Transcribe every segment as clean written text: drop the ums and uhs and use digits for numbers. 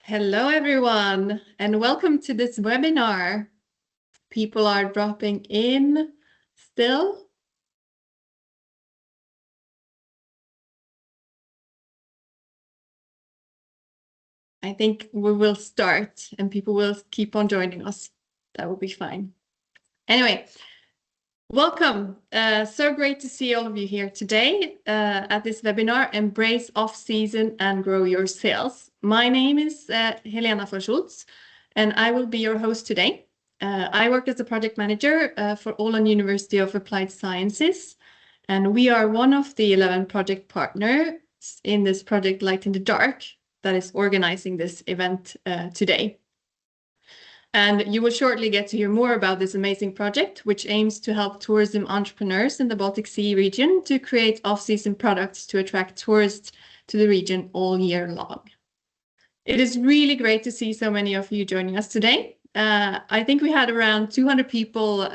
Hello, everyone, and welcome to this webinar. People are dropping in still. I think we will start and people will keep on joining us. That will be fine. Anyway, welcome. So great to see all of you here today at this webinar, Embrace Off-Season and Grow Your Sales. My name is Helena von Schultz, and I will be your host today. I work as a project manager for Åland University of Applied Sciences, and we are one of the 11 project partners in this project Light in the Dark that is organizing this event today. And you will shortly get to hear more about this amazing project, which aims to help tourism entrepreneurs in the Baltic Sea region to create off-season products to attract tourists to the region all year long. It is really great to see so many of you joining us today. I think we had around 200 people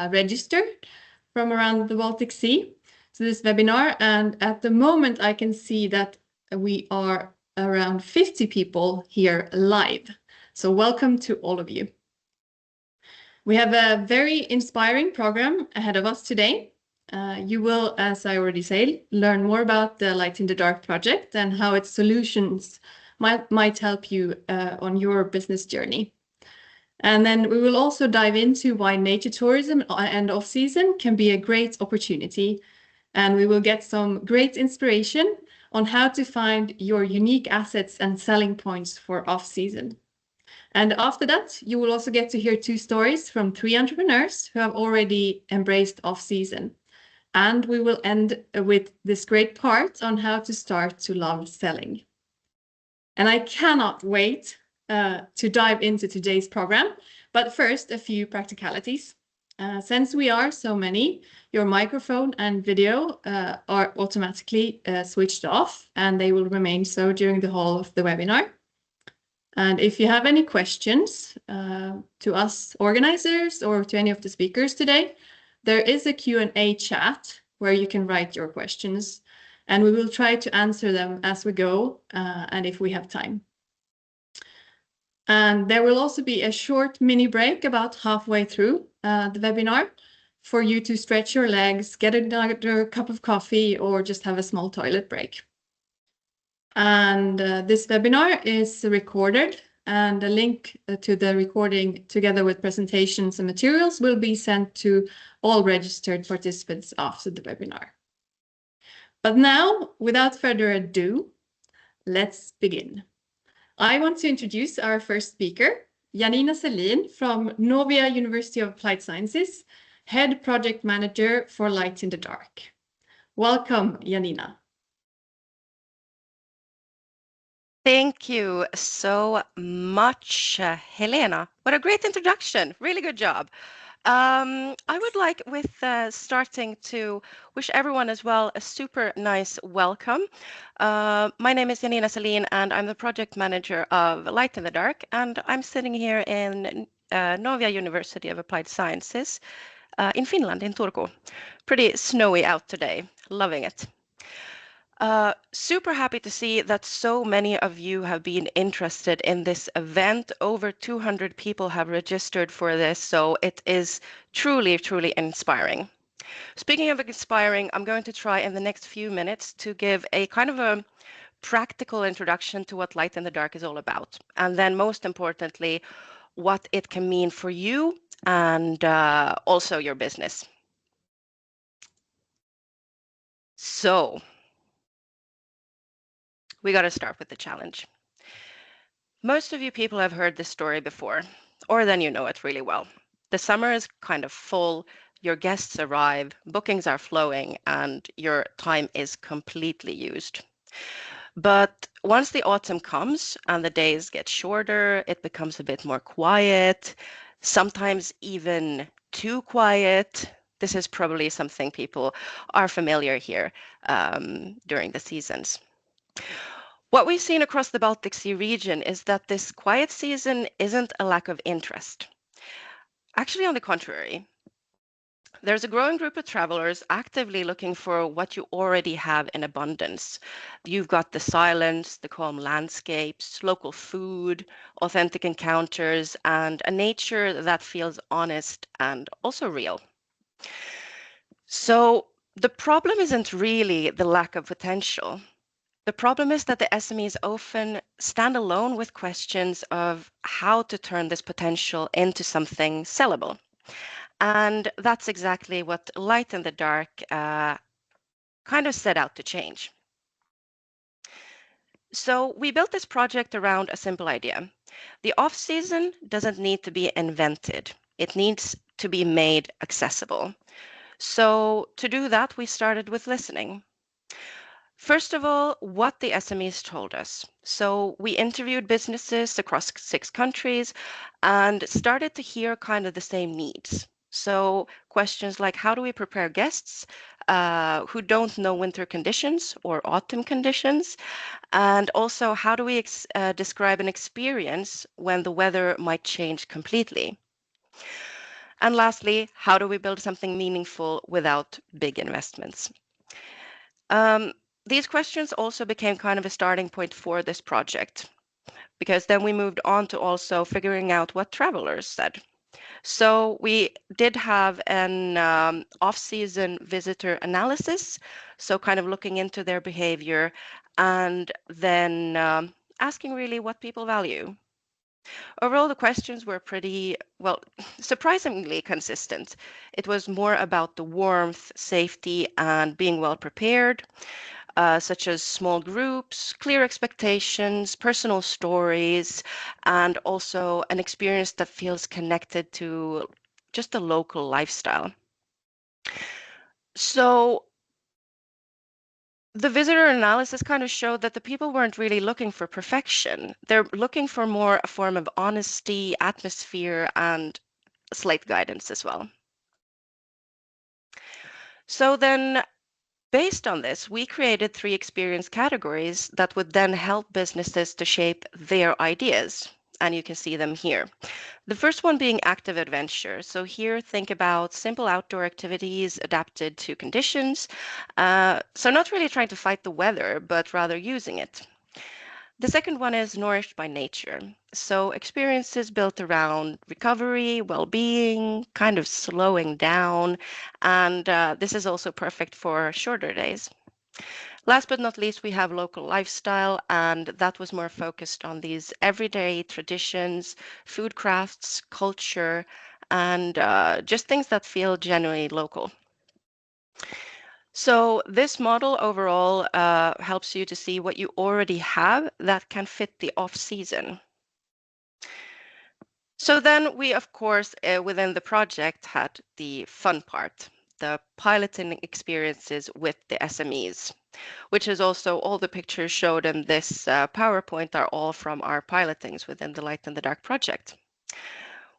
registered from around the Baltic Sea to this webinar. And at the moment, I can see that we are around 50 people here live. So welcome to all of you. We have a very inspiring program ahead of us today. You will, as I already said, learn more about the Light in the Dark project and how its solutions might help you on your business journey. And then we will also dive into why nature tourism and off-season can be a great opportunity. And we will get some great inspiration on how to find your unique assets and selling points for off-season. And after that, you will also get to hear 2 stories from 3 entrepreneurs who have already embraced off-season. And we will end with this great part on how to start to love selling. And I cannot wait to dive into today's program. But first, a few practicalities. Since we are so many, your microphone and video are automatically switched off, and they will remain so during the whole of the webinar. And if you have any questions to us organizers or to any of the speakers today, there is a Q&A chat where you can write your questions, and we will try to answer them as we go and if we have time. And there will also be a short mini break about halfway through the webinar for you to stretch your legs, get another cup of coffee, or just have a small toilet break. And this webinar is recorded, and a link to the recording together with presentations and materials will be sent to all registered participants after the webinar. But now, without further ado, let's begin. I want to introduce our first speaker, Janina Selin from Novia University of Applied Sciences, Head Project Manager for Light in the Dark. Welcome, Janina. Thank you so much, Helena. What a great introduction. Really good job. I would like with starting to wish everyone as well a super nice welcome. My name is Janina Selin and I'm the project manager of Light in the Dark, and I'm sitting here in Novia University of Applied Sciences in Finland, in Turku. Pretty snowy out today, loving it. Super happy to see that so many of you have been interested in this event. Over 200 people have registered for this, so it is truly, truly inspiring. Speaking of inspiring, I'm going to try in the next few minutes to give a kind of a practical introduction to what Light in the Dark is all about, and then most importantly, what it can mean for you and also your business. So, we got to start with the challenge. Most of you people have heard this story before, or then you know it really well. The summer is kind of full, your guests arrive, bookings are flowing, and your time is completely used. But once the autumn comes and the days get shorter, it becomes a bit more quiet, sometimes even too quiet. This is probably something people are familiar here during the seasons. What we've seen across the Baltic Sea region is that this quiet season isn't a lack of interest. Actually, on the contrary, There's a growing group of travelers actively looking for what you already have in abundance. You've got the silence, the calm landscapes, local food, authentic encounters, and a nature that feels honest and also real. So the problem isn't really the lack of potential. The problem is that the SMEs often stand alone with questions of how to turn this potential into something sellable. And that's exactly what Light in the Dark kind of set out to change. So we built this project around a simple idea. The off season doesn't need to be invented. It needs to be made accessible. So to do that, we started with listening. First of all, what the SMEs told us. So we interviewed businesses across 6 countries and started to hear kind of the same needs. So questions like how do we prepare guests who don't know winter conditions or autumn conditions? And also how do we describe an experience when the weather might change completely? And lastly, how do we build something meaningful without big investments? Um, these questions also became kind of a starting point for this project, because then we moved on to also figuring out what travelers said. So we did have an off-season visitor analysis, so kind of looking into their behavior and then asking really what people value. Overall, the questions were pretty, well, surprisingly consistent. It was more about the warmth, safety, and being well prepared, such as small groups, clear expectations, personal stories, and also an experience that feels connected to just a local lifestyle. So the visitor analysis kind of showed that the people weren't really looking for perfection. They're looking for more a form of honesty, atmosphere, and slight guidance as well. So then based on this, we created 3 experience categories that would then help businesses to shape their ideas. And you can see them here. The first one being active adventure. So here, think about simple outdoor activities adapted to conditions. So not really trying to fight the weather, but rather using it. The second one is nourished by nature. So experiences built around recovery, well-being, kind of slowing down, and this is also perfect for shorter days. Last but not least, we have local lifestyle, and that was more focused on these everyday traditions, food crafts, culture, and just things that feel genuinely local. So this model overall helps you to see what you already have that can fit the off season. So then we, of course, within the project had the fun part, the piloting experiences with the SMEs, which is also all the pictures showed in this PowerPoint are all from our pilotings within the Light in the Dark project.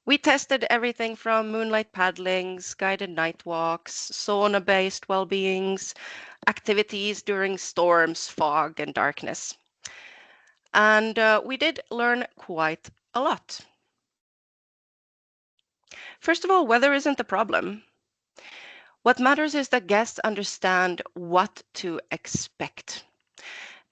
We tested everything from moonlight paddlings, guided night walks, sauna-based well-beings, activities during storms, fog, and darkness. And we did learn quite a lot. First of all, weather isn't the problem. What matters is that guests understand what to expect.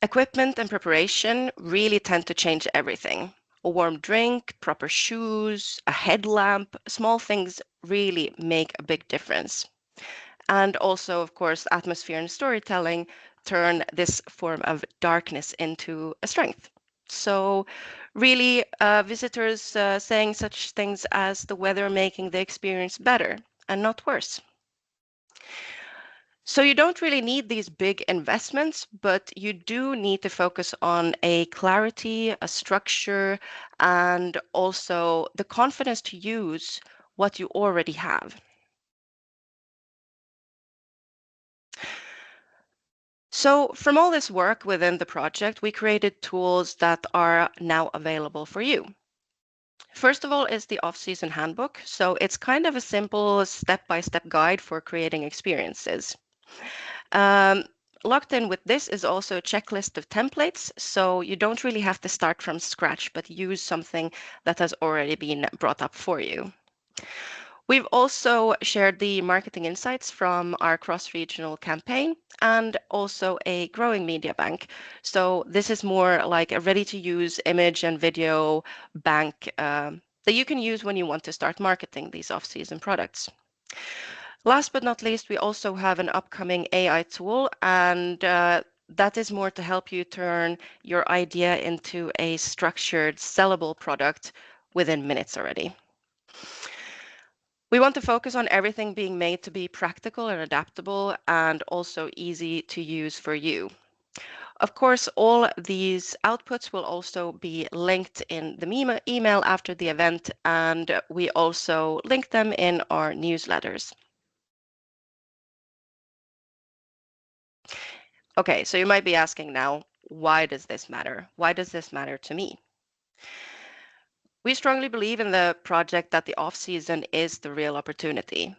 Equipment and preparation really tend to change everything. A warm drink, proper shoes, a headlamp, small things really make a big difference. And also, of course, atmosphere and storytelling turn this form of darkness into a strength. So really, visitors saying such things as the weather making the experience better and not worse. So you don't really need these big investments, but you do need to focus on a clarity, a structure, and also the confidence to use what you already have. So from all this work within the project, we created tools that are now available for you. First of all is the off-season handbook. So it's kind of a simple step-by-step guide for creating experiences. Um, Locked in with this is also a checklist of templates, so you don't really have to start from scratch, but use something that has already been brought up for you. We've also shared the marketing insights from our cross-regional campaign and also a growing media bank. So this is more like a ready-to-use image and video bank that you can use when you want to start marketing these off-season products. Last but not least, we also have an upcoming AI tool, and that is more to help you turn your idea into a structured, sellable product within minutes already. We want to focus on everything being made to be practical and adaptable and also easy to use for you. Of course, all these outputs will also be linked in the email after the event, and we also link them in our newsletters. Okay, so you might be asking now, why does this matter? Why does this matter to me? We strongly believe in the project that the off-season is the real opportunity.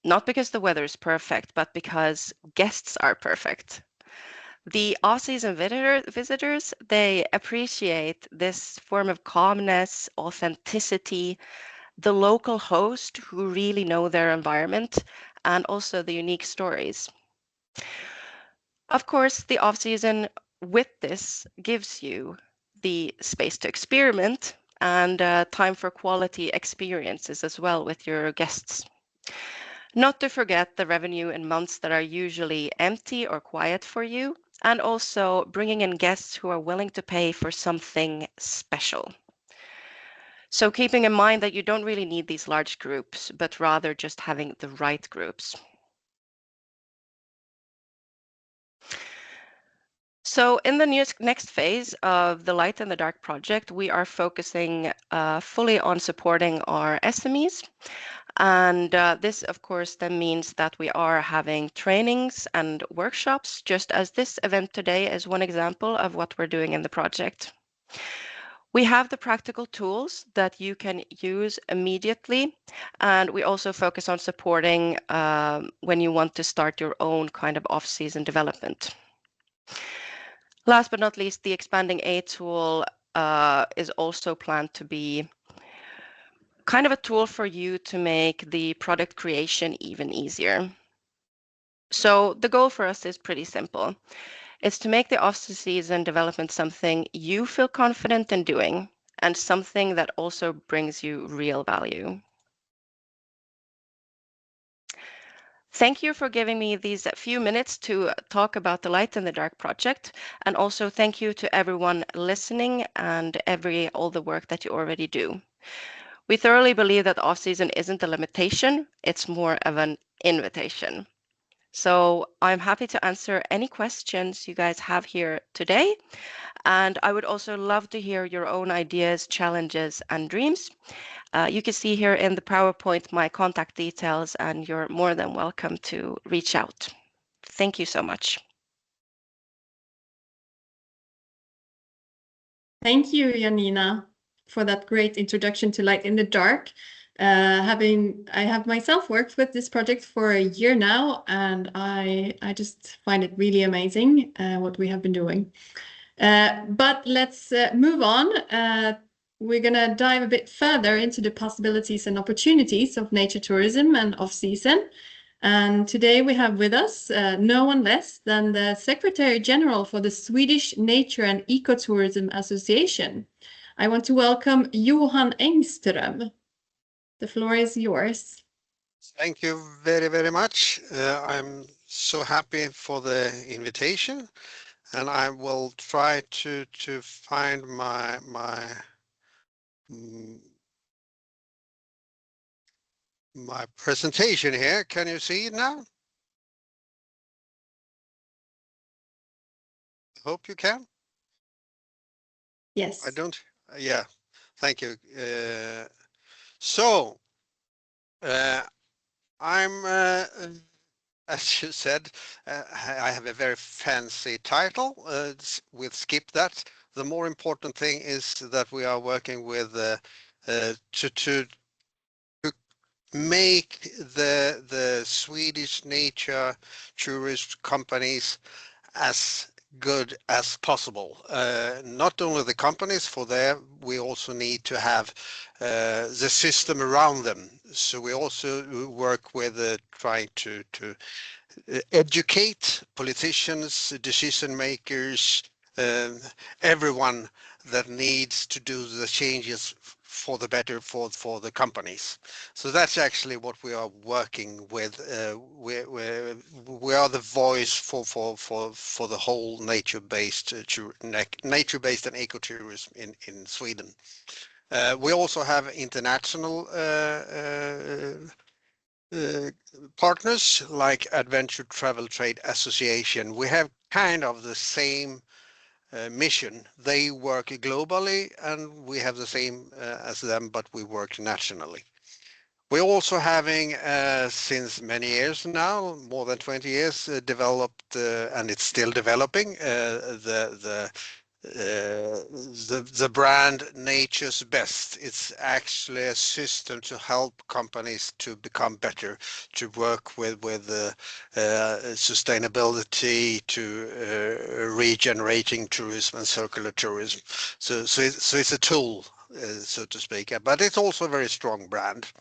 Not because the weather is perfect, but because guests are perfect. The off-season visitors, they appreciate this form of calmness, authenticity, the local host who really know their environment, and also the unique stories. Of course, the off-season with this gives you the space to experiment and time for quality experiences as well with your guests. Not to forget the revenue in months that are usually empty or quiet for you, and also bringing in guests who are willing to pay for something special. So keeping in mind that you don't really need these large groups, but rather just having the right groups. So in the next phase of the Light and the Dark project, we are focusing fully on supporting our SMEs. And this, of course, then means that we are having trainings and workshops, just as this event today is one example of what we're doing in the project. We have the practical tools that you can use immediately, and we also focus on supporting when you want to start your own kind of off-season development. Last but not least, the Expanding A tool is also planned to be kind of a tool for you to make the product creation even easier. So the goal for us is pretty simple. It's to make the off-season development something you feel confident in doing and something that also brings you real value. Thank you for giving me these few minutes to talk about the Light and the Dark project, and also thank you to everyone listening and all the work that you already do. We thoroughly believe that off-season isn't a limitation, it's more of an invitation. So I'm happy to answer any questions you guys have here today. And I would also love to hear your own ideas, challenges, and dreams. You can see here in the PowerPoint my contact details, and you're more than welcome to reach out. Thank you so much. Thank you, Janina, for that great introduction to Light in the Dark. I have myself worked with this project for a year now, and I just find it really amazing what we have been doing. But let's move on. We're going to dive a bit further into the possibilities and opportunities of nature tourism and off-season. And today we have with us no one less than the Secretary General for the Swedish Nature and Ecotourism Association. I want to welcome Johan Engström. The floor is yours. Thank you very, very much. I'm so happy for the invitation, and I will try to find my presentation here. Can you see it now? Hope you can. Yes. I don't. Yeah. Thank you. So I'm. As you said, I have a very fancy title. We'll skip that. The more important thing is that we are working with to make the Swedish nature tourist companies as good as possible. Not only the companies, for there we also need to have the system around them. So we also work with trying to educate politicians, decision makers, everyone that needs to do the changes for the better for the companies. So that's actually what we are working with. We are the voice for the whole nature-based nature-based and ecotourism in Sweden. We also have international partners like Adventure Travel Trade Association. We have kind of the same mission. They work globally and we have the same as them, but we work nationally. We're also having, since many years now, more than 20 years, developed, and it's still developing, the brand Nature's Best. It's actually a system to help companies to become better, to work with sustainability, to regenerating tourism and circular tourism. So it's a tool, so to speak, but it's also a very strong brand.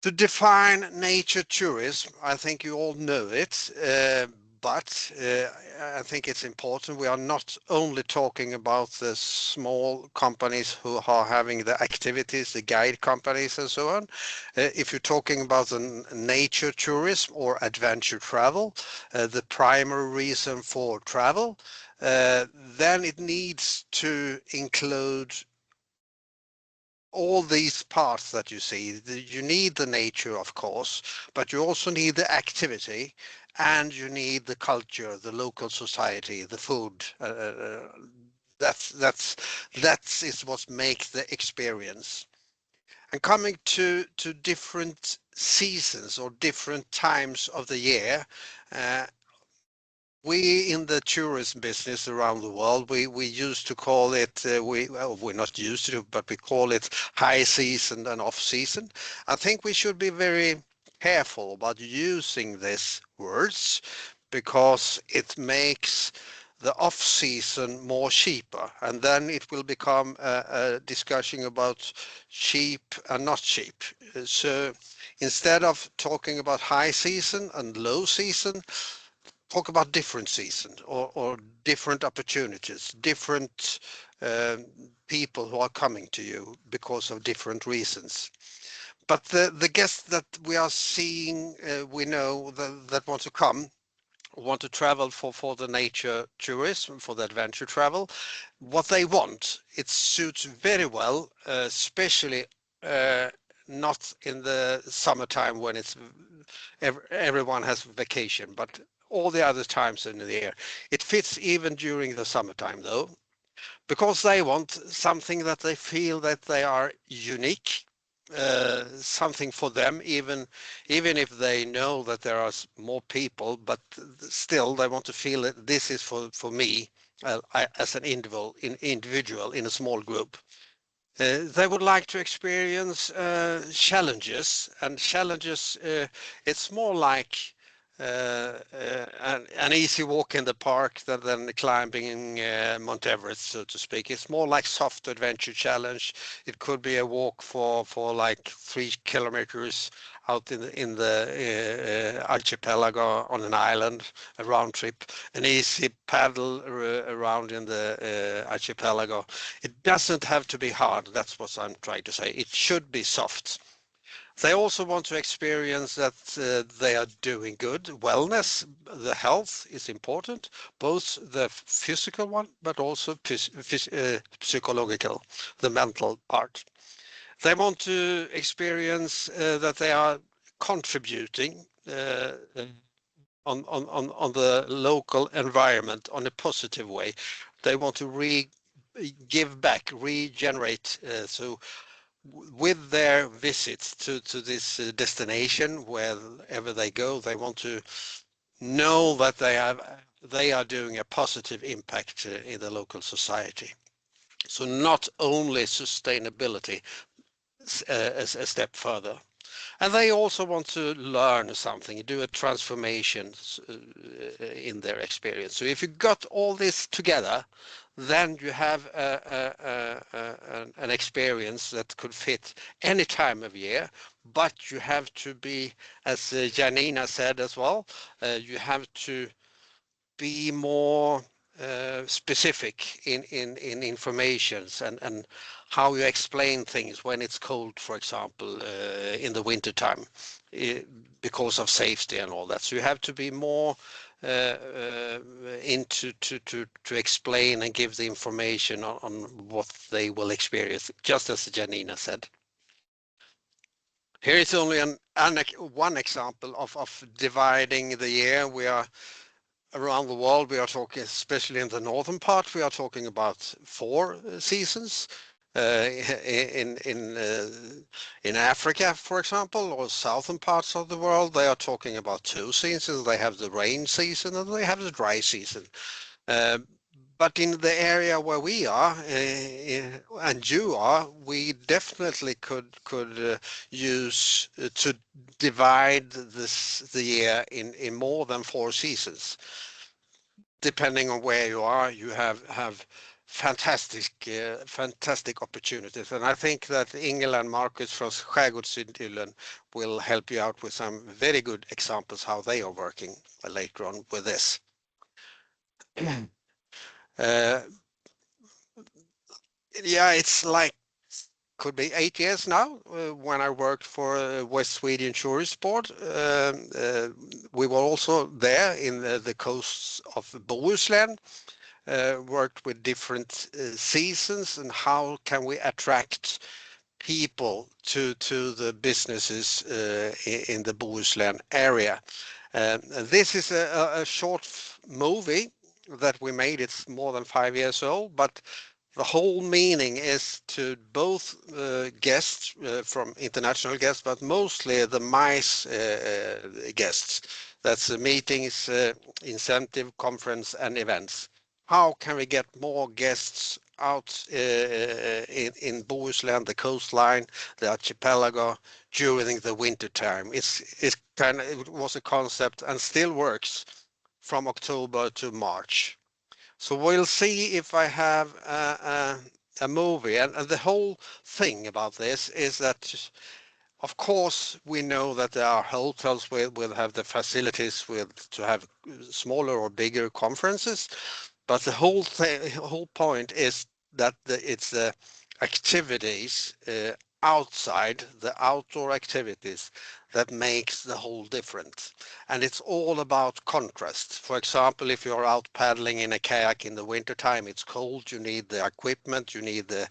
To define nature tourism, I think you all know it, but I think it's important. We are not only talking about the small companies who are having the activities, the guide companies and so on. If you're talking about the nature tourism or adventure travel, the primary reason for travel, then it needs to include all these parts that you see. You need the nature, of course, but you also need the activity and you need the culture, the local society, the food. That is what makes the experience. And coming to different seasons or different times of the year, we in the tourism business around the world, we used to call it, we're not used to, but we call it high season and off season. I think we should be very careful about using these words because it makes the off season more cheaper, and then it will become a discussion about cheap and not cheap. So instead of talking about high season and low season, talk about different seasons or different opportunities, different people who are coming to you because of different reasons. But the guests that we are seeing, we know that want to come, want to travel for the nature tourism, for the adventure travel, what they want, it suits very well, especially not in the summertime when it's everyone has vacation, but all the other times in the year. It fits even during the summertime though, because they want something that they feel that they are unique, something for them, even if they know that there are more people, but still they want to feel that this is for me as an individual in a small group. They would like to experience challenges, and challenges, it's more like an easy walk in the park than climbing Mount Everest, so to speak. It's more like soft adventure challenge. It could be a walk for like 3 kilometers out in the archipelago on an island, a round trip, an easy paddle around in the archipelago. It doesn't have to be hard. That's what I'm trying to say. It should be soft. They also want to experience that they are doing good. Wellness, the health is important, both the physical one, but also psychological, the mental part. They want to experience that they are contributing on the local environment on a positive way. They want to give back, regenerate. So with their visits to this destination, wherever they go, they want to know that they are doing a positive impact in the local society. So not only sustainability, a step further. And they also want to learn something, do a transformation in their experience. So if you got all this together, then you have an experience that could fit any time of year, but you have to be, as Janina said as well, you have to be more specific in informations and how you explain things when it's cold, for example, in the winter time, because of safety and all that. So you have to be more into to explain and give the information on what they will experience, just as Janina said. Here is only one example of dividing the year. We are around the world, we are talking, especially in the northern part, we are talking about 4 seasons. In Africa, for example, or southern parts of the world, they are talking about 2 seasons. They have the rain season and they have the dry season. But in the area where we are and you are, we definitely could use to divide the year in more than 4 seasons. Depending on where you are, you have fantastic opportunities, and I think that Ingela and Marcus from Skärgårdsidyllen will help you out with some very good examples how they are working later on with this. Yeah, it's like could be 8 years now when I worked for West Sweden Tourist Board. We were also there in the coasts of Bohuslän, worked with different seasons and how can we attract people to the businesses in the Bohuslän area. This is a short movie that we made. It's more than 5 years old, but the whole meaning is to both guests from international guests, but mostly the MICE guests. That's meetings, incentive, conference and events. How can we get more guests out in Bohuslän, the coastline, the archipelago during the winter time? It was a concept and still works from October to March. So we'll see if I have a movie, and the whole thing about this is that of course we know that there are hotels will have the facilities to have smaller or bigger conferences, but the whole point is that it's the activities outside, the outdoor activities that makes the whole difference. And it's all about contrast. For example, if you're out paddling in a kayak in the wintertime, it's cold, you need the equipment, you need the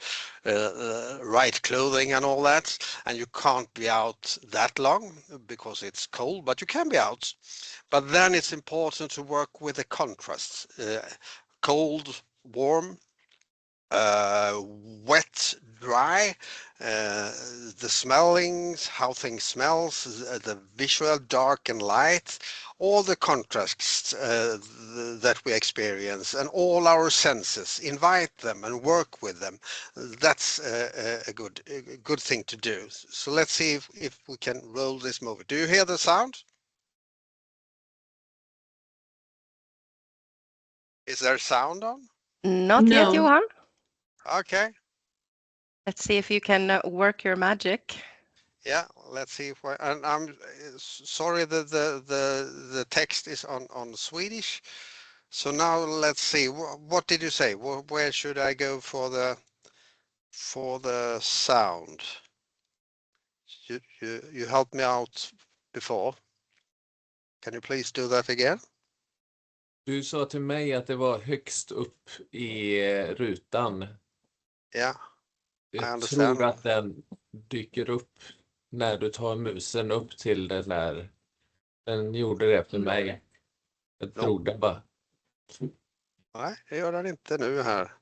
right clothing and all that, and you can't be out that long because it's cold, but you can be out. But then it's important to work with the contrasts, cold, warm, wet, dry, the smellings, how things smells, the visual, dark and light, all the contrasts that we experience, and all our senses, invite them and work with them. That's a good thing to do. So let's see if we can roll this movie. Do you hear the sound? Is there sound on? Not yet, No. Johan. Okay. Let's see if you can work your magic. Yeah, let's see if and I'm sorry that the text is on Swedish. So now let's see. What did you say? Where should I go for the sound? You helped me out before. Can you please do that again? Du sa till mig att det var högst upp i rutan. Yeah, I Jag understand. tror att den dyker upp när du tar musen upp till den där. Den gjorde det för mig. Jag tror det bara. Nej, det gör den inte nu här.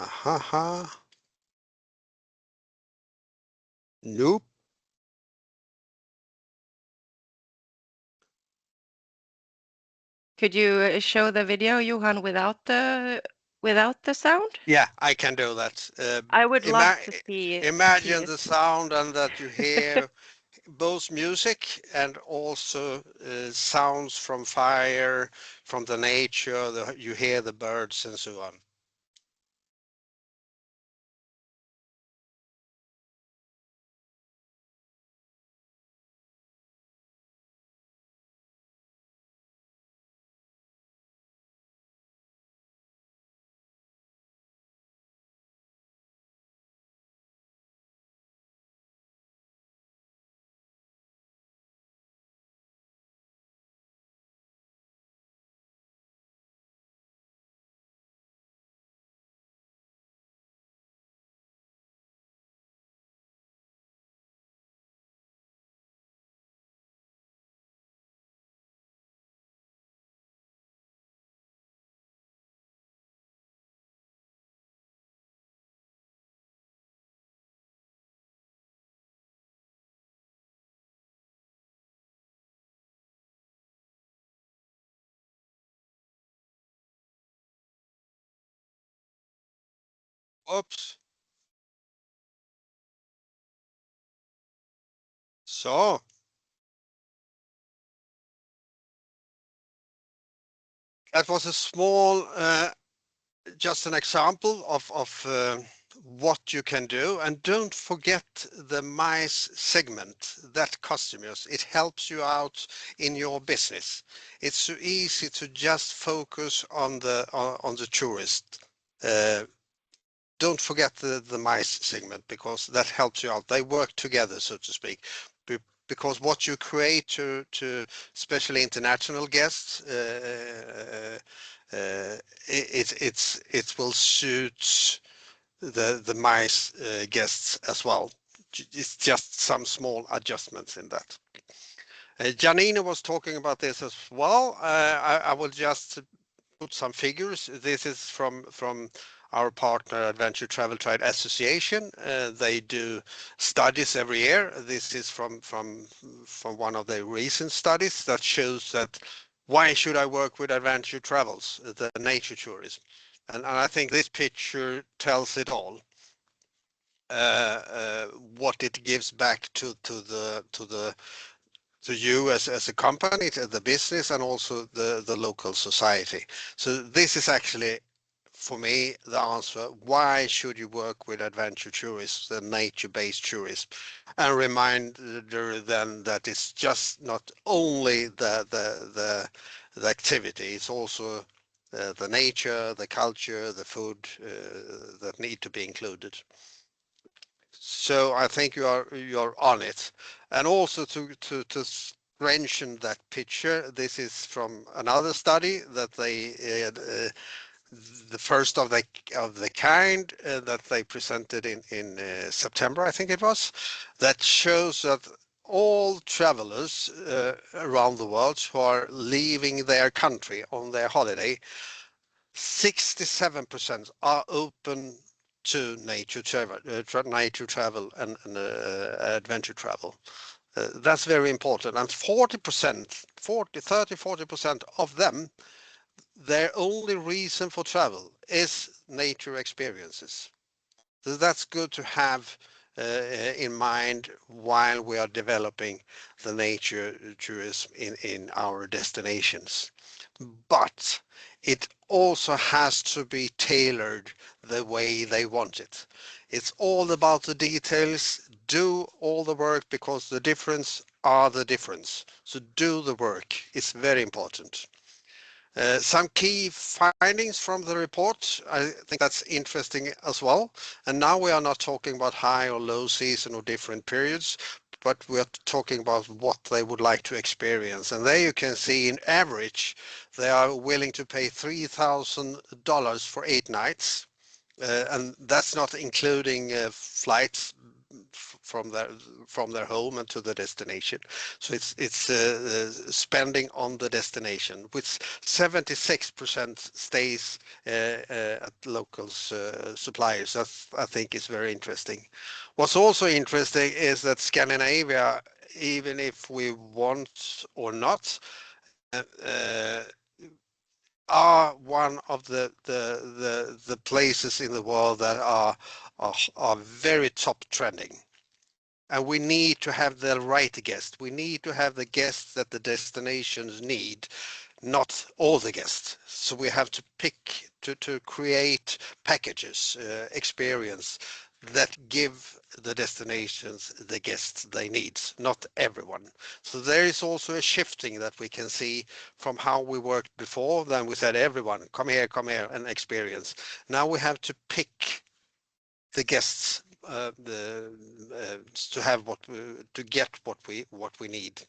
Haha. Nope. Could you show the video, Johan, without without the sound? Yeah, I can do that. I would love to see Imagine the it. sound and that you hear both music and also sounds from fire, from the nature, you hear the birds and so on. Oops. So that was a small, just an example of what you can do. And don't forget the mice segment, that customers, it helps you out in your business. It's so easy to just focus on the tourist. Don't forget the mice segment, because that helps you out. They work together, so to speak. Because what you create to especially international guests, it will suit the mice guests as well. It's just some small adjustments in that. Janina was talking about this as well. I will just put some figures. This is from our partner Adventure Travel Trade Association. They do studies every year. This is from one of the recent studies that shows that why should I work with Adventure Travels, the nature tourism, and I think this picture tells it all. What it gives back to you as a company, to the business, and also the local society. So this is actually, for me, the answer. Why should you work with adventure tourists, the nature-based tourism? And reminder then that it's just not only the activity, it's also the nature, the culture, the food that need to be included. So I think you're on it. And also to mention that picture, this is from another study that they the first of the kind that they presented in September, I think it was, that shows that all travelers around the world who are leaving their country on their holiday, 67% are open to nature travel and adventure travel. That's very important. And 40%, 40% of them, their only reason for travel is nature experiences. So that's good to have in mind while we are developing the nature tourism in our destinations. But it also has to be tailored the way they want it. It's all about the details. Do all the work, because the difference are the difference. So do the work. It's very important. Some key findings from the report, I think that's interesting as well. And now we are not talking about high or low season or different periods, but we are talking about what they would like to experience. And there you can see in average, they are willing to pay $3,000 for 8 nights. And that's not including flights from their home and to the destination. So it's spending on the destination, which 76% stays at local suppliers. That I think is very interesting. What's also interesting is that Scandinavia, even if we want or not, are one of the places in the world that are very top trending. And we need to have the right guests. We need to have the guests that the destinations need, not all the guests. So we have to pick to create packages, experience that give the destinations the guests they need, not everyone. So there is also a shifting that we can see from how we worked before. Then we said everyone come here and experience. Now we have to pick the guests to have to get what we need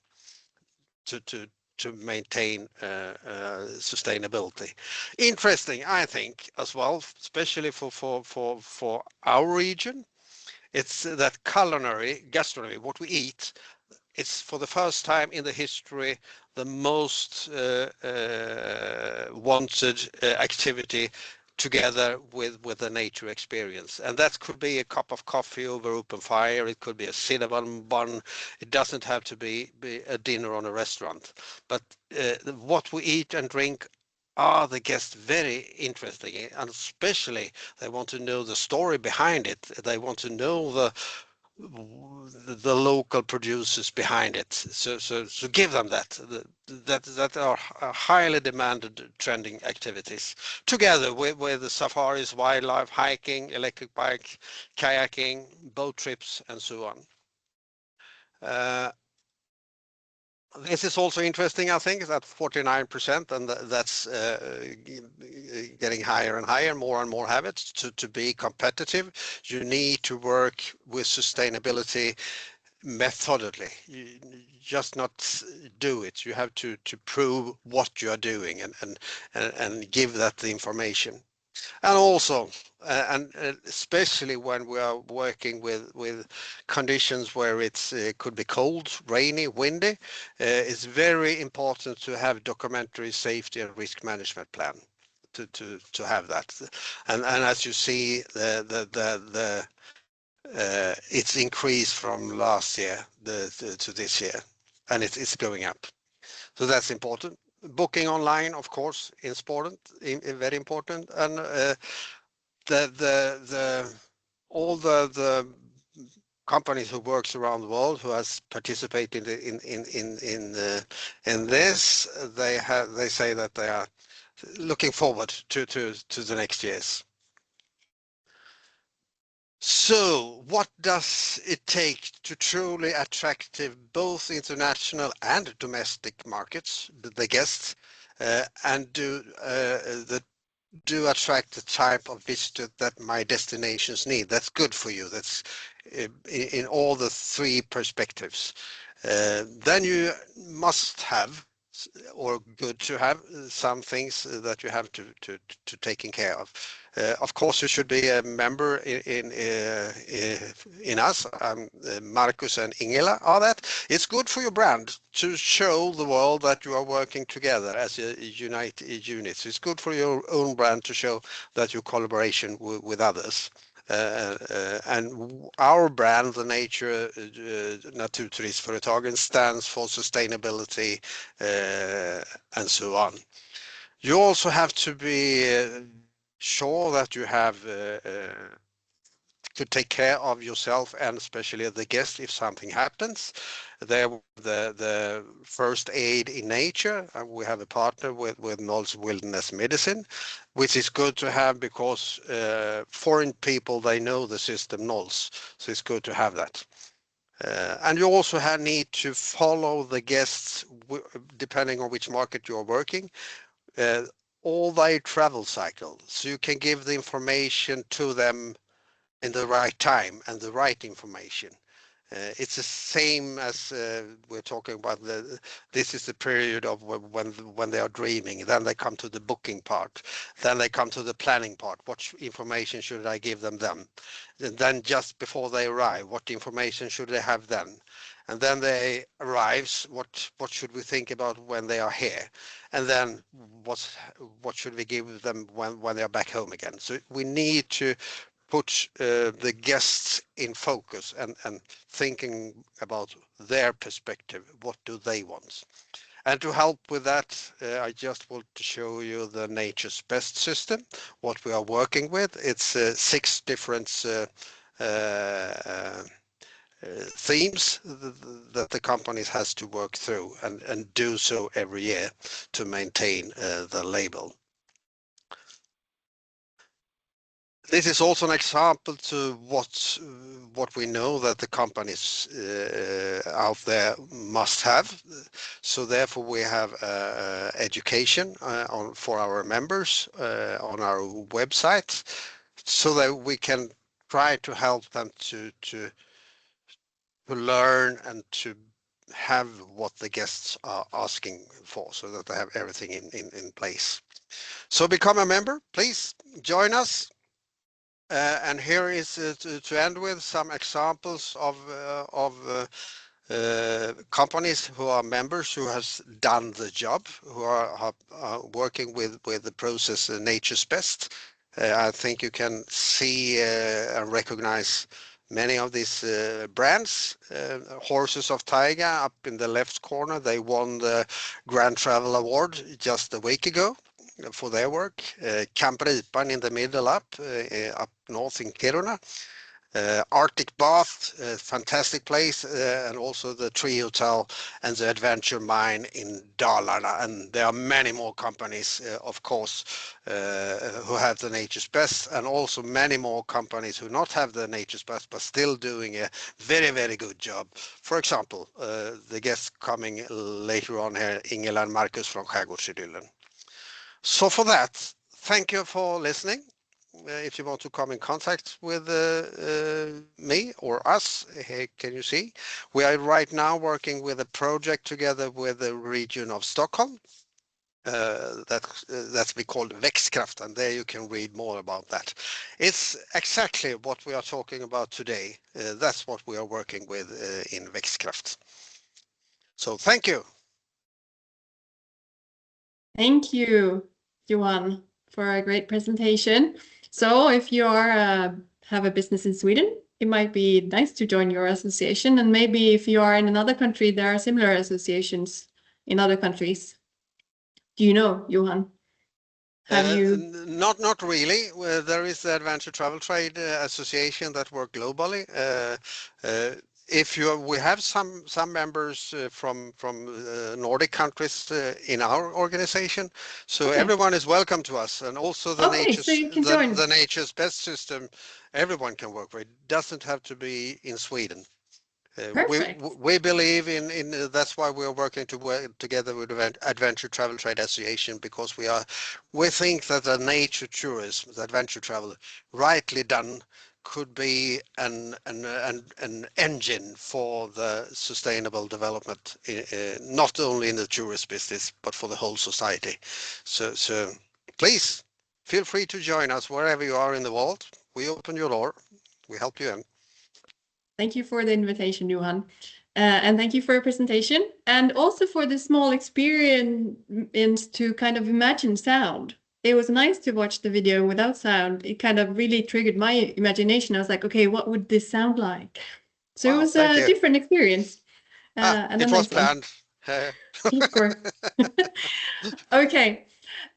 to maintain sustainability. Interesting, I think, as well, especially for our region. It's that culinary gastronomy, what we eat. It's for the first time in the history the most wanted activity together with the nature experience. And that could be a cup of coffee over open fire. It could be a cinnamon bun. It doesn't have to be a dinner on a restaurant. But what we eat and drink are the guests very interesting, and especially they want to know the story behind it. They want to know the local producers behind it. So give them that are highly demanded trending activities together with the safaris, wildlife, hiking, electric bike, kayaking, boat trips, and so on. This is also interesting, I think, that 49%, and that's getting higher and higher. More and more have it. To be competitive, you need to work with sustainability methodically. You just not do it. You have to prove what you are doing and give that the information. And also, and especially when we are working with conditions where it's could be cold, rainy, windy, it's very important to have documentary safety and risk management plan to have that. And as you see, it's increased from last year to this year, and it's going up. So that's important. Booking online, of course, is important, very important, and all the companies who works around the world who has participated in this, they say that they are looking forward to the next years. So what does it take to truly attractive both international and domestic markets, the guests, and do attract the type of visitor that my destinations need? That's good for you. That's in all the three perspectives. Then you must have, or good to have, some things that you have to taking care of. Of course, you should be a member in us. Marcus and Ingela are that. It's good for your brand to show the world that you are working together as a united unit. So it's good for your own brand to show that you collaboration with others. And our brand, the Nature Naturturistföretagen, stands for sustainability and so on. You also have to be sure that you have to take care of yourself and especially the guest if something happens. There, the first aid in nature, we have a partner with Nols Wilderness Medicine, which is good to have because foreign people, they know the system Nols, so it's good to have that. And you also need to follow the guests depending on which market you're working, all their travel cycle, so you can give the information to them in the right time and the right information. It's the same as we're talking about. This is the period of when they are dreaming. Then they come to the booking part. Then they come to the planning part. What information should I give them then? And then just before they arrive, what information should they have then? And then they arrives. What should we think about when they are here? And then what should we give them when they are back home again? So we need to put the guests in focus and thinking about their perspective. What do they want? And to help with that, I just want to show you the Nature's Best system, what we are working with. It's 6 different themes that the companies has to work through and do so every year to maintain the label. This is also an example to what we know that the companies out there must have. So therefore we have education for our members on our website, so that we can try to help them to learn and to have what the guests are asking for, so that they have everything in place. So become a member, please join us. And here is to end with some examples of companies who are members who has done the job, who are working with the process Nature's Best. I think you can see and recognize many of these brands. Horses of Taiga up in the left corner, they won the Grand Travel Award just a week ago for their work. Camp Ripan in the middle up north in Kiruna. Arctic Bath, fantastic place, and also the Tree Hotel and the Adventure Mine in Dalarna. And there are many more companies, of course, who have the Nature's Best, and also many more companies who not have the Nature's Best but still doing a very, very good job. For example, the guests coming later on here, Ingela and Marcus from Skärgårdsidyllen. So for that, thank you for listening. If you want to come in contact with me or us, here can you see, we are right now working with a project together with the region of Stockholm. That's we called Växtkraft, and there you can read more about that. It's exactly what we are talking about today. That's what we are working with in Växtkraft. So thank you. Thank you, Johan, for a great presentation. So if you are have a business in Sweden, it might be nice to join your association. And maybe if you are in another country, there are similar associations in other countries. Do you know, Johan? Have you? Not really. There is the Adventure Travel Trade Association that work globally. We have some members from Nordic countries in our organization, so Okay. everyone is welcome to us, and also the So you can join. the Nature's Best system. Everyone can work with. It doesn't have to be in Sweden. Perfect. We believe in that's why we are working together with Adventure Travel Trade Association, because we think that the nature tourism, the adventure travel, rightly done, could be an engine for the sustainable development, not only in the tourist business but for the whole society. So please feel free to join us wherever you are in the world. We open your door. We help you in. Thank you for the invitation, Johan. And thank you for your presentation, and also for the small experience to kind of imagine sound. It was nice to watch the video without sound. It kind of really triggered my imagination. I was like, okay, what would this sound like? So Wow, it was thank a you. different experience. And it a was nice one. planned. Of course. Okay.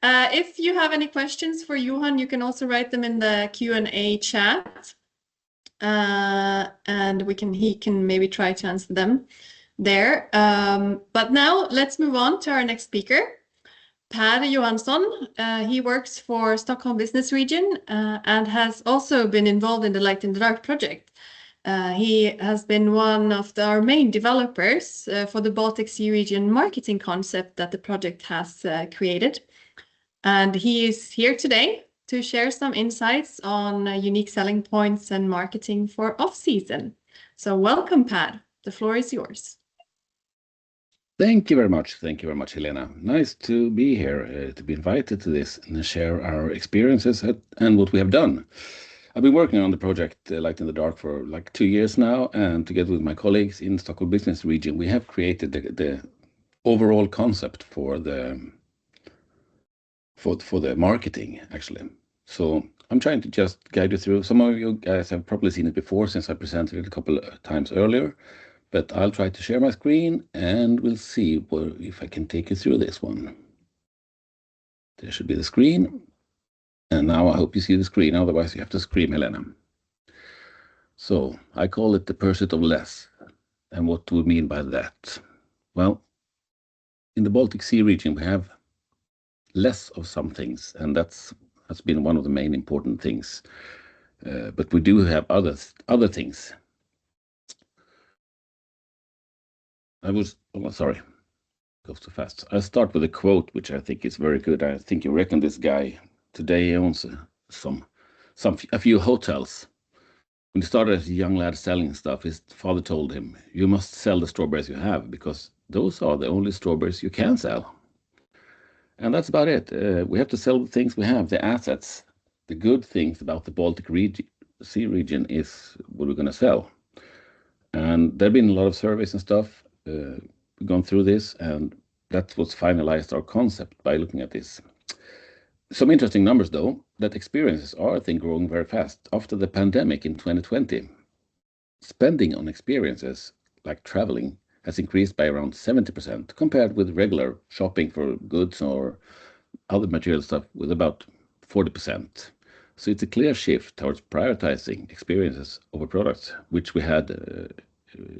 If you have any questions for Johan, you can also write them in the Q&A chat. And he can maybe try to answer them there. But now let's move on to our next speaker, Per Johansson. He works for Stockholm Business Region and has also been involved in the Light in the Dark project. He has been one of our main developers for the Baltic Sea region marketing concept that the project has created. And he is here today to share some insights on unique selling points and marketing for off-season. So welcome, Per. The floor is yours. Thank you very much. Thank you very much, Helena. Nice to be here, to be invited to this and share our experiences and what we have done. I've been working on the project Light in the Dark for like 2 years now, and together with my colleagues in Stockholm Business Region, we have created the overall concept for the marketing, actually. So I'm trying to just guide you through. Some of you guys have probably seen it before, since I presented it a couple of times earlier. but I'll try to share my screen and we'll see if I can take you through this one. There should be the screen. And now I hope you see the screen, otherwise you have to scream, Helena. So I call it the pursuit of less. And what do we mean by that? Well, in the Baltic Sea region, we have less of some things, and that's been one of the main important things. But we do have other things. Sorry, goes too fast. I'll start with a quote, which I think is very good. I think you reckon this guy today owns a few hotels. When he started as a young lad selling stuff, his father told him, "You must sell the strawberries you have, because those are the only strawberries you can sell." And that's about it. We have to sell the things we have, the assets. The good things about the Baltic Sea region is what we're going to sell. And there have been a lot of surveys and stuff. We've gone through this, and that's what's finalized our concept by looking at this. Some interesting numbers, though, that experiences are, I think, growing very fast. After the pandemic in 2020, spending on experiences like traveling has increased by around 70% compared with regular shopping for goods or other material stuff with about 40%. So it's a clear shift towards prioritizing experiences over products, which we had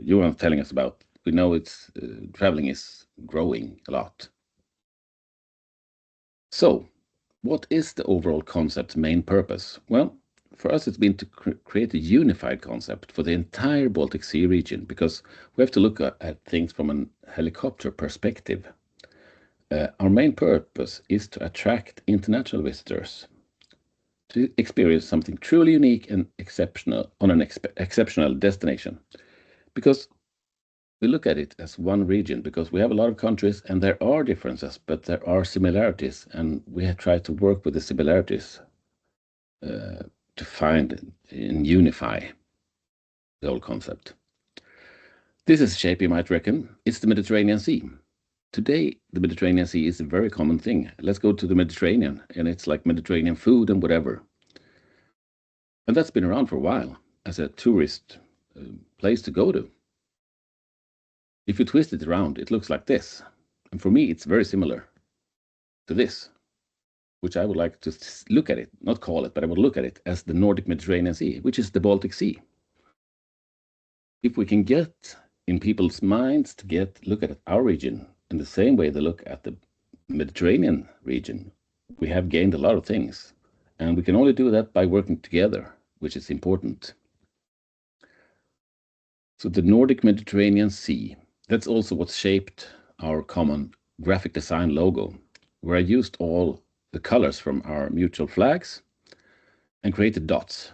Johan telling us about. We know it's traveling is growing a lot. So what is the overall concept's main purpose? Well, for us, it's been to create a unified concept for the entire Baltic Sea region, because we have to look at things from a helicopter perspective. Our main purpose is to attract international visitors to experience something truly unique and exceptional on an exceptional destination. Because we look at it as one region, because we have a lot of countries and there are differences, but there are similarities, and we have tried to work with the similarities to find and unify the whole concept. This is a shape you might reckon. It's the Mediterranean Sea. Today, the Mediterranean Sea is a very common thing. Let's go to the Mediterranean, and it's like Mediterranean food and whatever. And that's been around for a while as a tourist place to go to. If you twist it around, it looks like this. And for me, it's very similar to this, which I would like to look at it, not call it, but I would look at it as the Nordic Mediterranean Sea, which is the Baltic Sea. If we can get in people's minds to look at our region in the same way they look at the Mediterranean region, we have gained a lot of things. And we can only do that by working together, which is important. So the Nordic Mediterranean Sea, that's also what shaped our common graphic design logo, where I used all the colors from our mutual flags and created dots,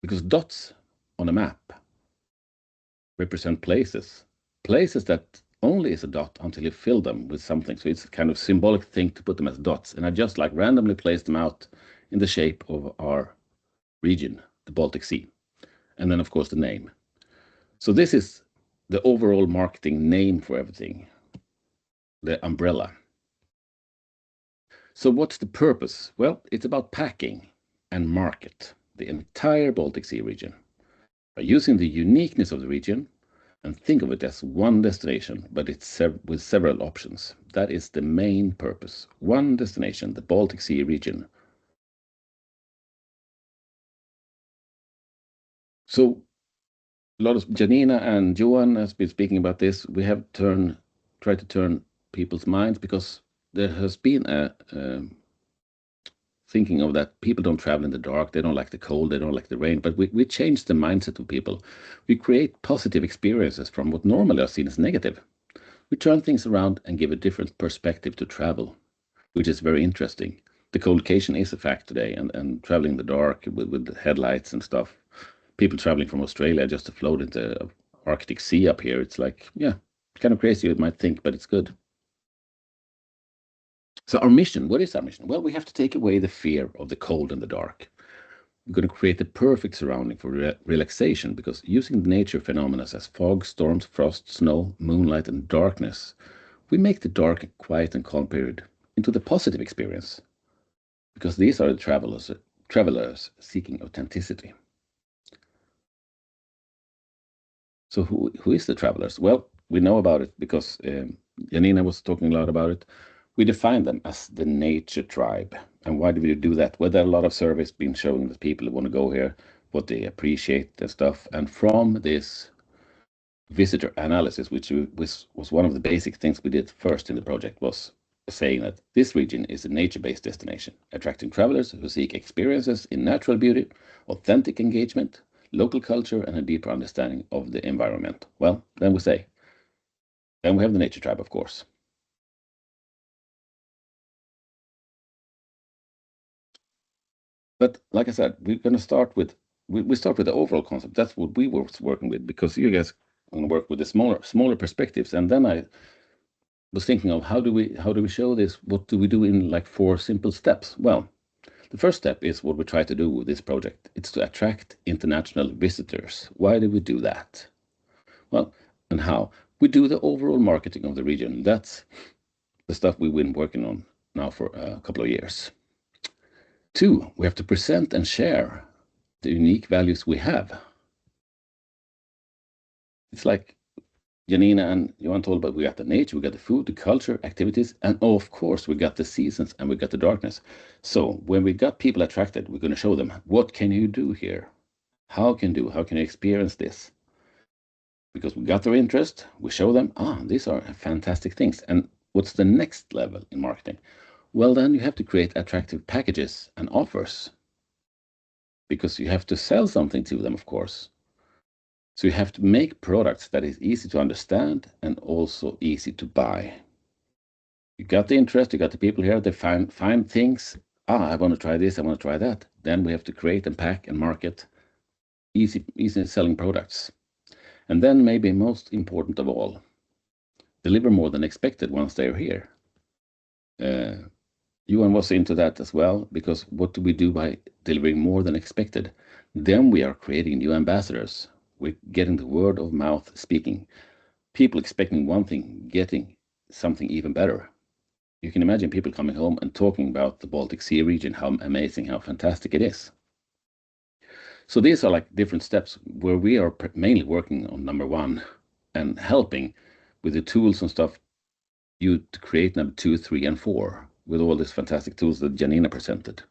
because dots on a map represent places that only is a dot until you fill them with something. So it's a kind of symbolic thing to put them as dots, and I just like randomly placed them out in the shape of our region, the Baltic Sea, and then of course the name. So this is the overall marketing name for everything, the umbrella. So what's the purpose? Well, it's about packing and market the entire Baltic Sea region by using the uniqueness of the region, and think of it as one destination, but it's with several options. That is the main purpose. One destination, the Baltic Sea region. So a lot of Janina and Johan has been speaking about this. We have tried to turn people's minds, because there has been a thinking of that people don't travel in the dark, they don't like the cold, they don't like the rain, but we change the mindset of people. We create positive experiences from what normally are seen as negative. We turn things around and give a different perspective to travel, which is very interesting. The collocation is a fact today, and traveling in the dark with the headlights and stuff. People traveling from Australia just to float into the Arctic Sea up here, it's like, yeah, kind of crazy you might think, but it's good. So our mission, what is our mission? Well, we have to take away the fear of the cold and the dark. We're going to create the perfect surrounding for relaxation, because using the nature phenomena as fog, storms, frost, snow, moonlight, and darkness, we make the dark, quiet, and calm period into the positive experience, because these are the travelers seeking authenticity. So who is the travelers? Well, we know about it because Janina was talking a lot about it. We define them as the nature tribe. And why do we do that? Well, there are a lot of surveys been showing that people want to go here, what they appreciate and stuff. And from this visitor analysis, which was one of the basic things we did first in the project, was saying that this region is a nature-based destination, attracting travelers who seek experiences in natural beauty, authentic engagement, local culture, and a deeper understanding of the environment. Well, then we have the nature tribe, of course. But like I said, we're going to start with we start with the overall concept. That's what we were working with, because you guys want to work with the smaller perspectives. And then I was thinking of how do we show this? What do we do in like 4 simple steps? Well, the first step is what we try to do with this project. It's to attract international visitors. Why do we do that? Well, and how? We do the overall marketing of the region. That's the stuff we've been working on now for a couple of years. 2, we have to present and share the unique values we have. It's like Janina and Johan told about, we got the nature, we got the food, the culture, activities, and of course we got the seasons and we got the darkness. So when we got people attracted, we're going to show them, what can you do here? How can you experience this? Because we got their interest, we show them, these are fantastic things. And what's the next level in marketing? Well, then you have to create attractive packages and offers, because you have to sell something to them, of course. So you have to make products that is easy to understand and also easy to buy. You got the interest, you got the people here, they find things. I want to try this, I want to try that. Then we have to create and pack and market easy selling products. And then maybe most important of all, deliver more than expected once they're here. Johan was into that as well, because what do we do by delivering more than expected? Then we are creating new ambassadors. We're getting the word of mouth speaking. People expecting one thing, getting something even better. You can imagine people coming home and talking about the Baltic Sea region, how amazing, how fantastic it is. So these are like different steps where we are mainly working on number 1 and helping with the tools and stuff you to create number 2, 3, and 4 with all these fantastic tools that Janina presented.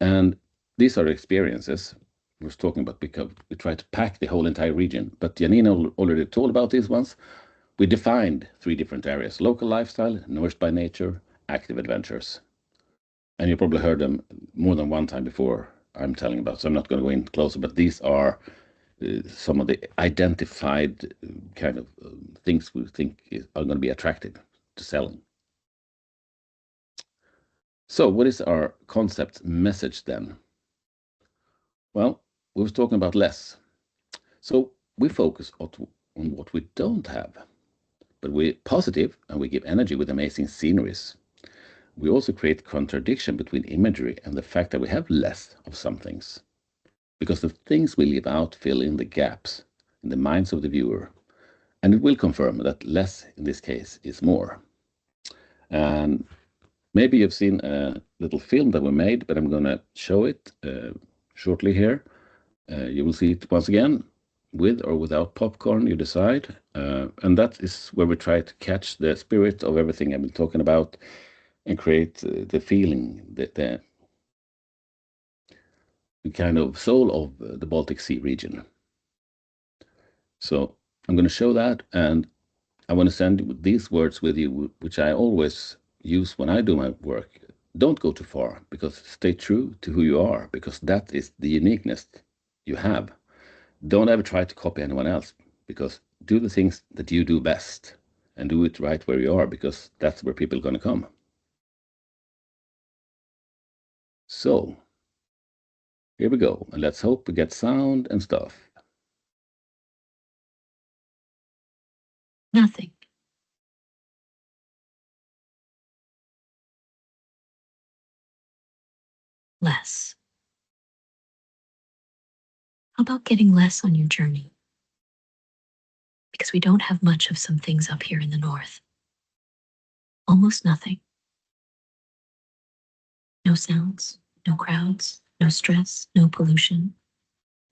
And these are experiences we was talking about, because we try to pack the whole entire region. But Janina already told about these ones. We defined 3 different areas: local lifestyle, nourished by nature, active adventures. And you probably heard them more than one time before I'm telling about, so I'm not going to go in closer, but these are some of the identified kind of things we think are going to be attractive to selling. So what is our concept message then? Well, we was talking about less. So we focus on what we don't have, but we're positive and we give energy with amazing sceneries. We also create contradiction between imagery and the fact that we have less of some things, because the things we leave out fill in the gaps in the minds of the viewer, and it will confirm that less in this case is more. And maybe you've seen a little film that we made, but I'm going to show it shortly here. You will see it once again, with or without popcorn, you decide. And that is where we try to catch the spirit of everything I've been talking about and create the feeling, the kind of soul of the Baltic Sea region. So I'm going to show that, and I want to send these words with you, which I always use when I do my work. Don't go too far, because stay true to who you are, because that is the uniqueness you have. Don't ever try to copy anyone else, because do the things that you do best and do it right where you are, because that's where people are going to come. So here we go, and let's hope we get sound and stuff. Nothing. Less. How about getting less on your journey? Because we don't have much of some things up here in the north. Almost nothing. No sounds, no crowds, no stress, no pollution.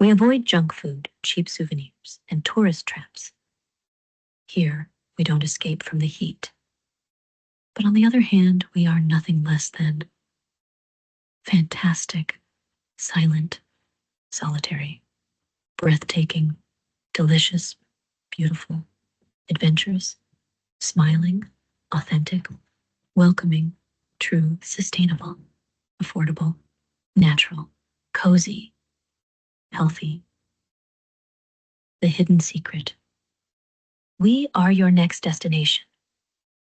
We avoid junk food, cheap souvenirs, and tourist traps. Here, we don't escape from the heat. But on the other hand, we are nothing less than fantastic, silent, solitary, breathtaking, delicious, beautiful, adventurous, smiling, authentic, welcoming, true, sustainable, affordable, natural, cozy, healthy. The hidden secret. We are your next destination.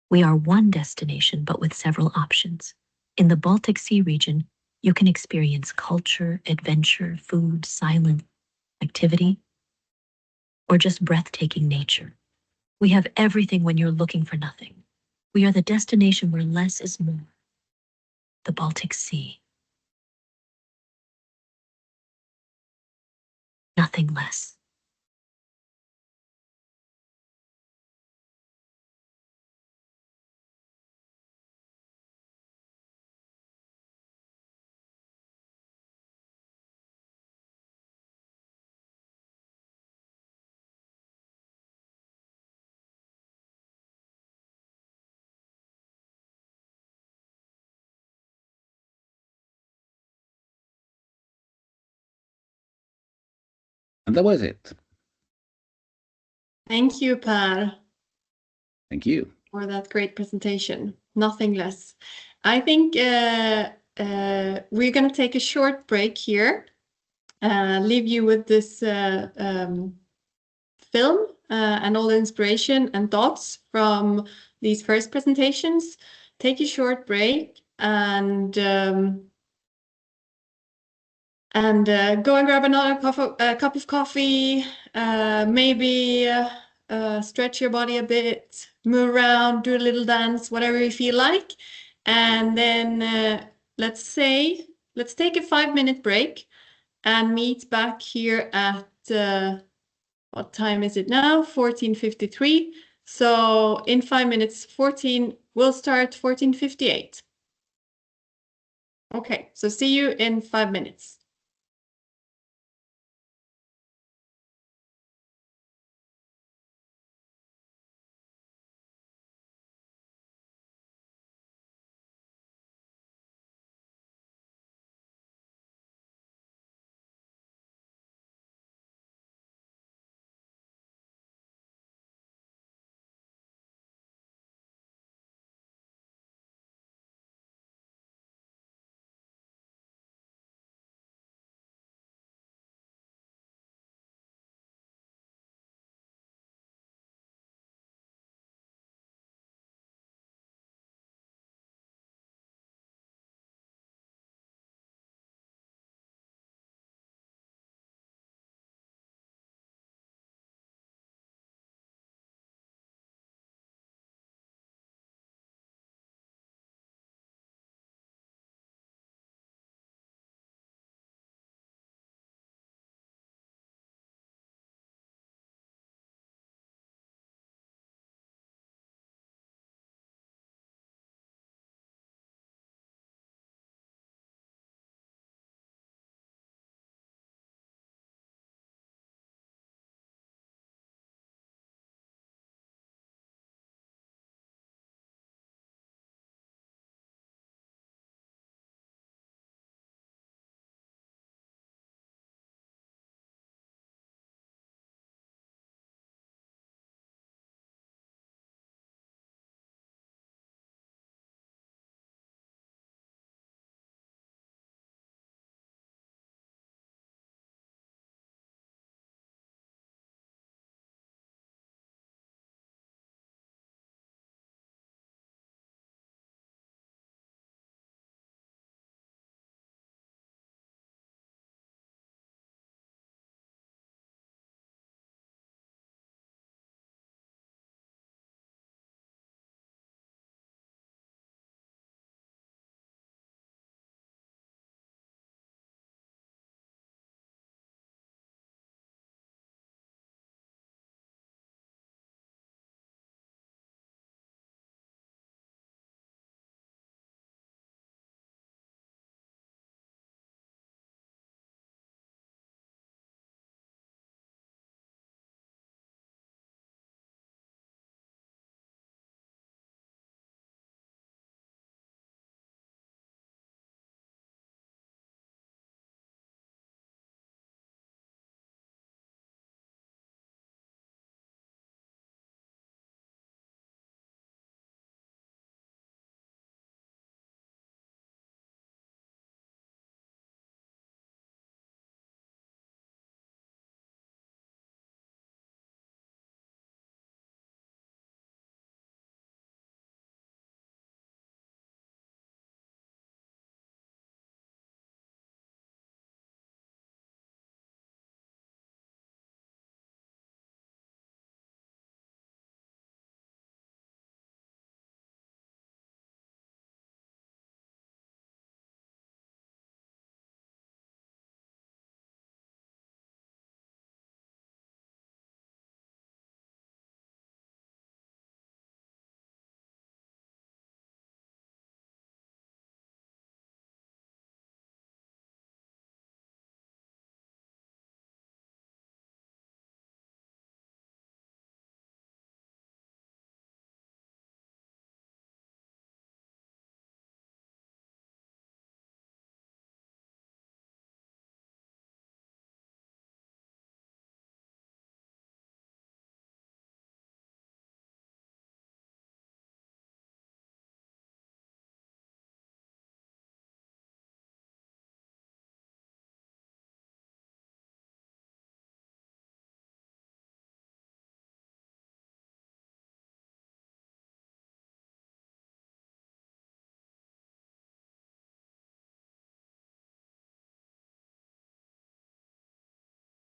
We are one destination, but with several options. In the Baltic Sea region, you can experience culture, adventure, food, silent activity, or just breathtaking nature. We have everything when you're looking for nothing. We are the destination where less is more. The Baltic Sea. Nothing less. And that was it. Thank you, Per, Thank you. for that great presentation. Nothing less. I think we're going to take a short break here, leave you with this film and all the inspiration and thoughts from these first presentations. Take a short break and go and grab another cup of coffee, maybe stretch your body a bit, move around, do a little dance, whatever you feel like. And then let's take a 5-minute break and meet back here at, what time is it now? 14:53. So in 5 minutes, we'll start 14:58. Okay, so see you in 5 minutes.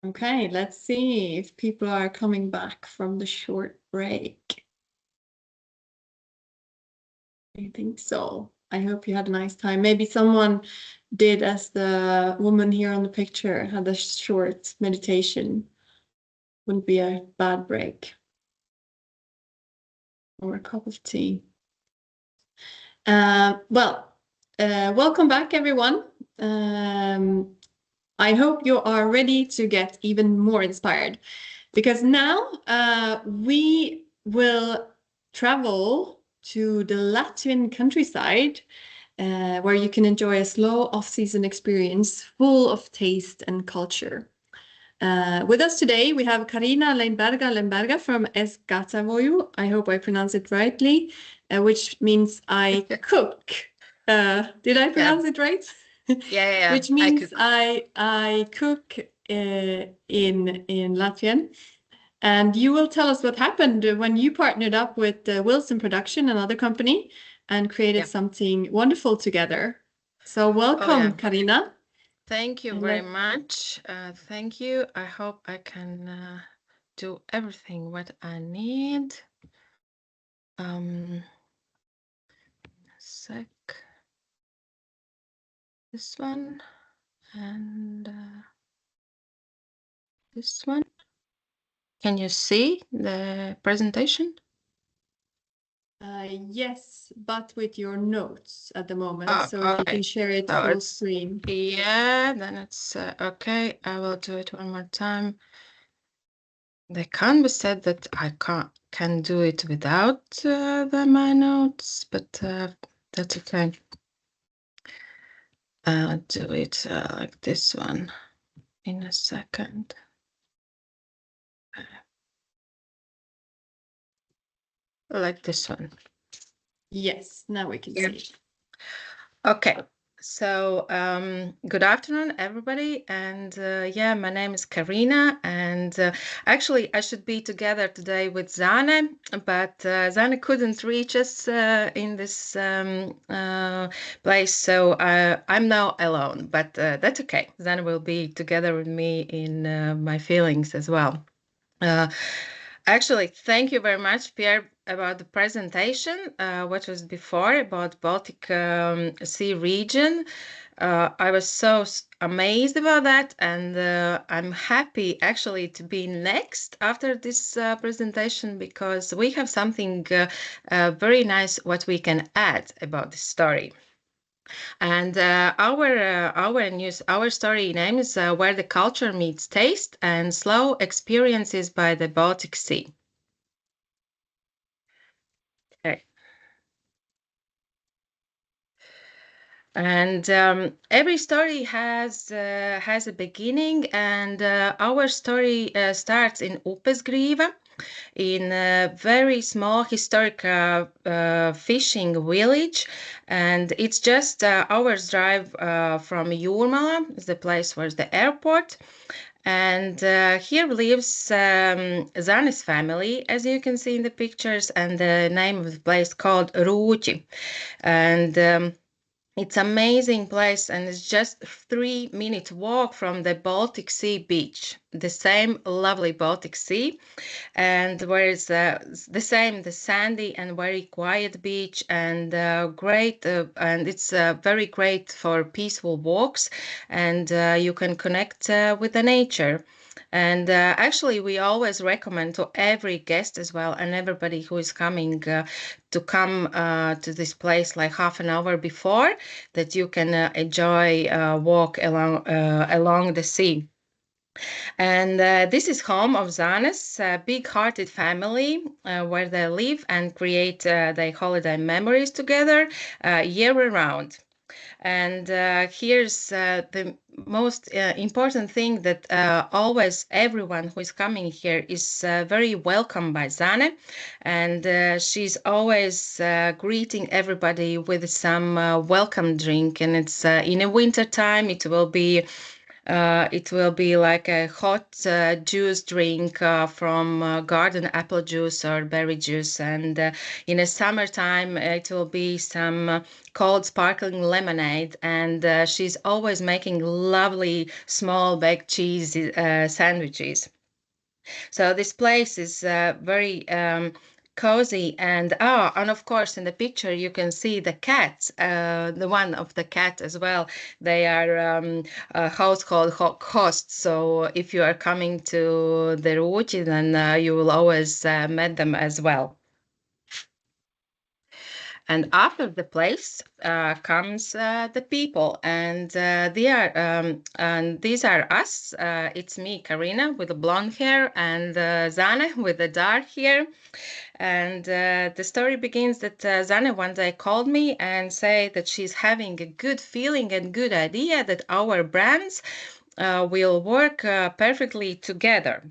Okay, let's see if people are coming back from the short break. I think so. I hope you had a nice time. Maybe someone did as the woman here on the picture, had a short meditation. Wouldn't be a bad break. Or a cup of tea. Welcome back, everyone. I hope you are ready to get even more inspired, because now we will travel to the Latvian countryside, where you can enjoy a slow off-season experience full of taste and culture. With us today, we have Karina Lemberga from Eskatavoju. I hope I pronounce it rightly, which means I cook. Did I pronounce it right? Yeah. Which means I cook in Latvian. And you will tell us what happened when you partnered up with Wilson Production, another company, and created something wonderful together. So welcome, Karina. Thank you very much. Thank you. I hope I can do everything what I need. Sec. This one and this one. Can you see the presentation? Yes, but with your notes at the moment, so okay. if you can share it full screen. Yeah, then it's okay. I will do it one more time. They can be said that I can do it without my notes, but that's okay. I'll do it like this one in a second. Like this one. Yes, now we can see it. Okay, so good afternoon, everybody. And my name is Karina. And actually, I should be together today with Zane, but Zane couldn't reach us in this place. So I'm now alone, but that's okay. Zane will be together with me in my feelings as well. Actually, thank you very much, Pierre, about the presentation, what was before about Baltic Sea region. I was so amazed about that, and I'm happy actually to be next after this presentation, because we have something very nice what we can add about this story. And our story name is Where the Culture Meets Taste and Slow Experiences by the Baltic Sea. Okay. And every story has a beginning, and our story starts in Upesgriva, in a very small historic fishing village, and it's just hours drive from Jūrmala, the place where's the airport. And here lives Zane's family, as you can see in the pictures, and the name of the place called Rūķi. And it's an amazing place, and it's just 3-minute walk from the Baltic Sea beach, the same lovely Baltic Sea, and where it's the same, the sandy and very quiet beach, and great, and it's very great for peaceful walks, and you can connect with the nature. And actually, we always recommend to every guest as well, and everybody who is coming to come to this place like half an hour before, that you can enjoy walk along the sea. And this is home of Zane's big-hearted family, where they live and create their holiday memories together year-round. And here's the most important thing, that always everyone who is coming here is very welcome by Zane, and she's always greeting everybody with some welcome drink. And it's in a winter time, it will be It will be like a hot juice drink from garden apple juice or berry juice. And in the summertime, it will be some cold sparkling lemonade. And she's always making lovely small baked cheese sandwiches. So this place is very cozy, and of course in the picture you can see the cats, the one of the cat as well. They are household hosts, so if you are coming to the Ruotsi, then you will always meet them as well. And after the place comes the people, and these are us. It's me, Karina, with the blonde hair, and Zane with the dark hair. And the story begins that Zane one day called me and said that she's having a good feeling and good idea that our brands will work perfectly together.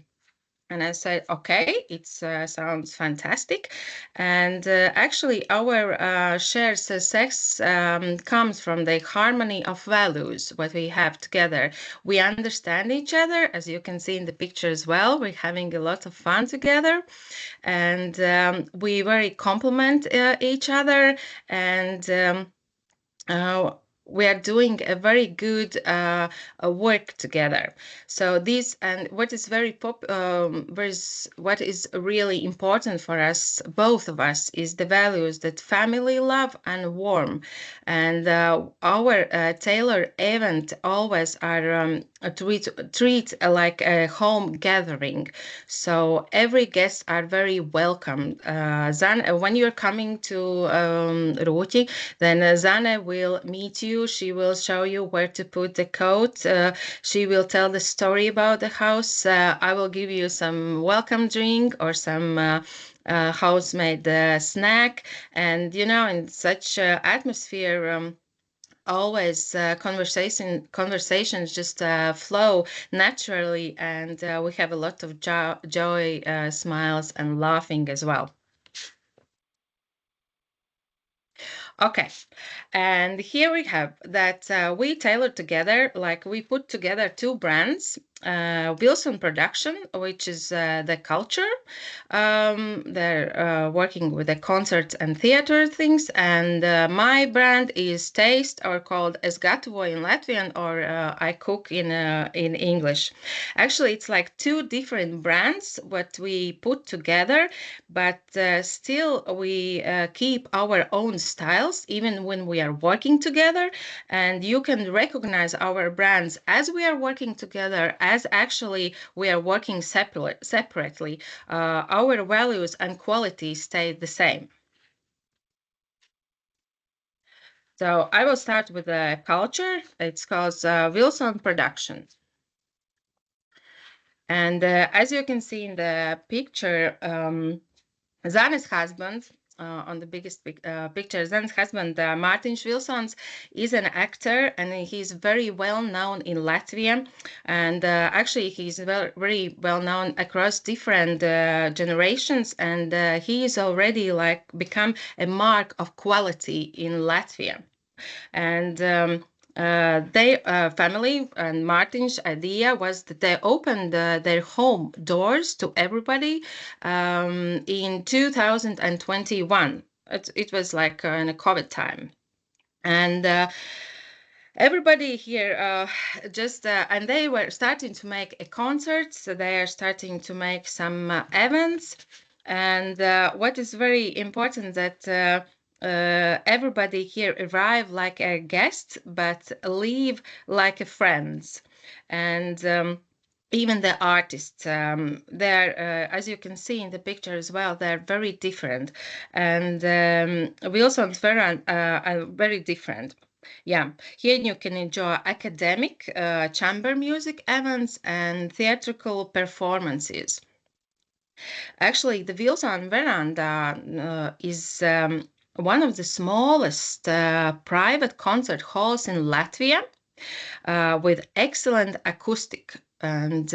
And I said, okay, it sounds fantastic. And actually, our shared success comes from the harmony of values, what we have together. We understand each other, as you can see in the picture as well. We're having a lot of fun together. And we very complement each other. And we are doing a very good work together. So this, and what is what is really important for us, both of us, is the values that family love and warm. And our tailor event always are treat like a home gathering. So every guest are very welcome. When you're coming to Ruotsi, then Zane will meet you. She will show you where to put the coat. She will tell the story about the house. I will give you some welcome drink or some house-made snack. And, in such atmosphere, always conversations just flow naturally, and we have a lot of joy, smiles, and laughing as well. Okay, and here we have that we tailored together, like we put together two brands, Wilson Production, which is the culture. They're working with the concert and theater things, and my brand is Taste, or called Es gatavo in Latvian, or I cook in English. Actually, it's like two different brands what we put together, but still we keep our own styles even when we are working together. And you can recognize our brands as we are working together, as actually we are working separately. Our values and quality stay the same. So I will start with the culture. It's called Wilson Production. And as you can see in the picture, Zane's husband, on the biggest picture, Zane's husband, Martin Wilsons, is an actor, and he's very well known in Latvia. And actually, he's very well known across different generations, and he is already like become a mark of quality in Latvia. And their family and Martin's idea was that they opened their home doors to everybody in 2021. It was like in a COVID time. And everybody here and they were starting to make a concert. So they are starting to make some events. And what is very important that everybody here arrive like a guest, but leave like a friends. And even the artists, they're, as you can see in the picture as well, they're very different. And Wilson's are very different. Yeah, here you can enjoy academic, chamber music events, and theatrical performances. Actually, the Wilson Veranda is one of the smallest private concert halls in Latvia with excellent acoustic. And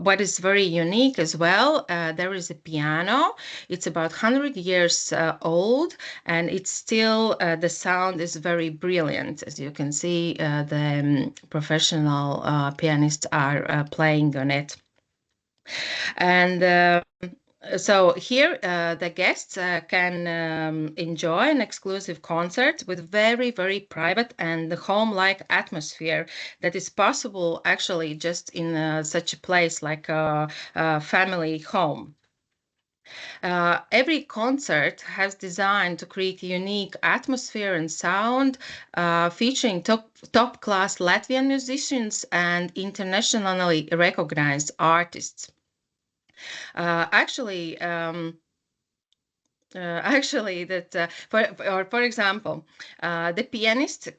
what is very unique as well, there is a piano. It's about 100 years old, and it's still, the sound is very brilliant. As you can see, the professional pianists are playing on it. And so here, the guests can enjoy an exclusive concert with very, very private and home-like atmosphere that is possible actually just in such a place like a family home. Every concert has designed to create a unique atmosphere and sound, featuring top-class Latvian musicians and internationally recognized artists. Actually, for example, the pianist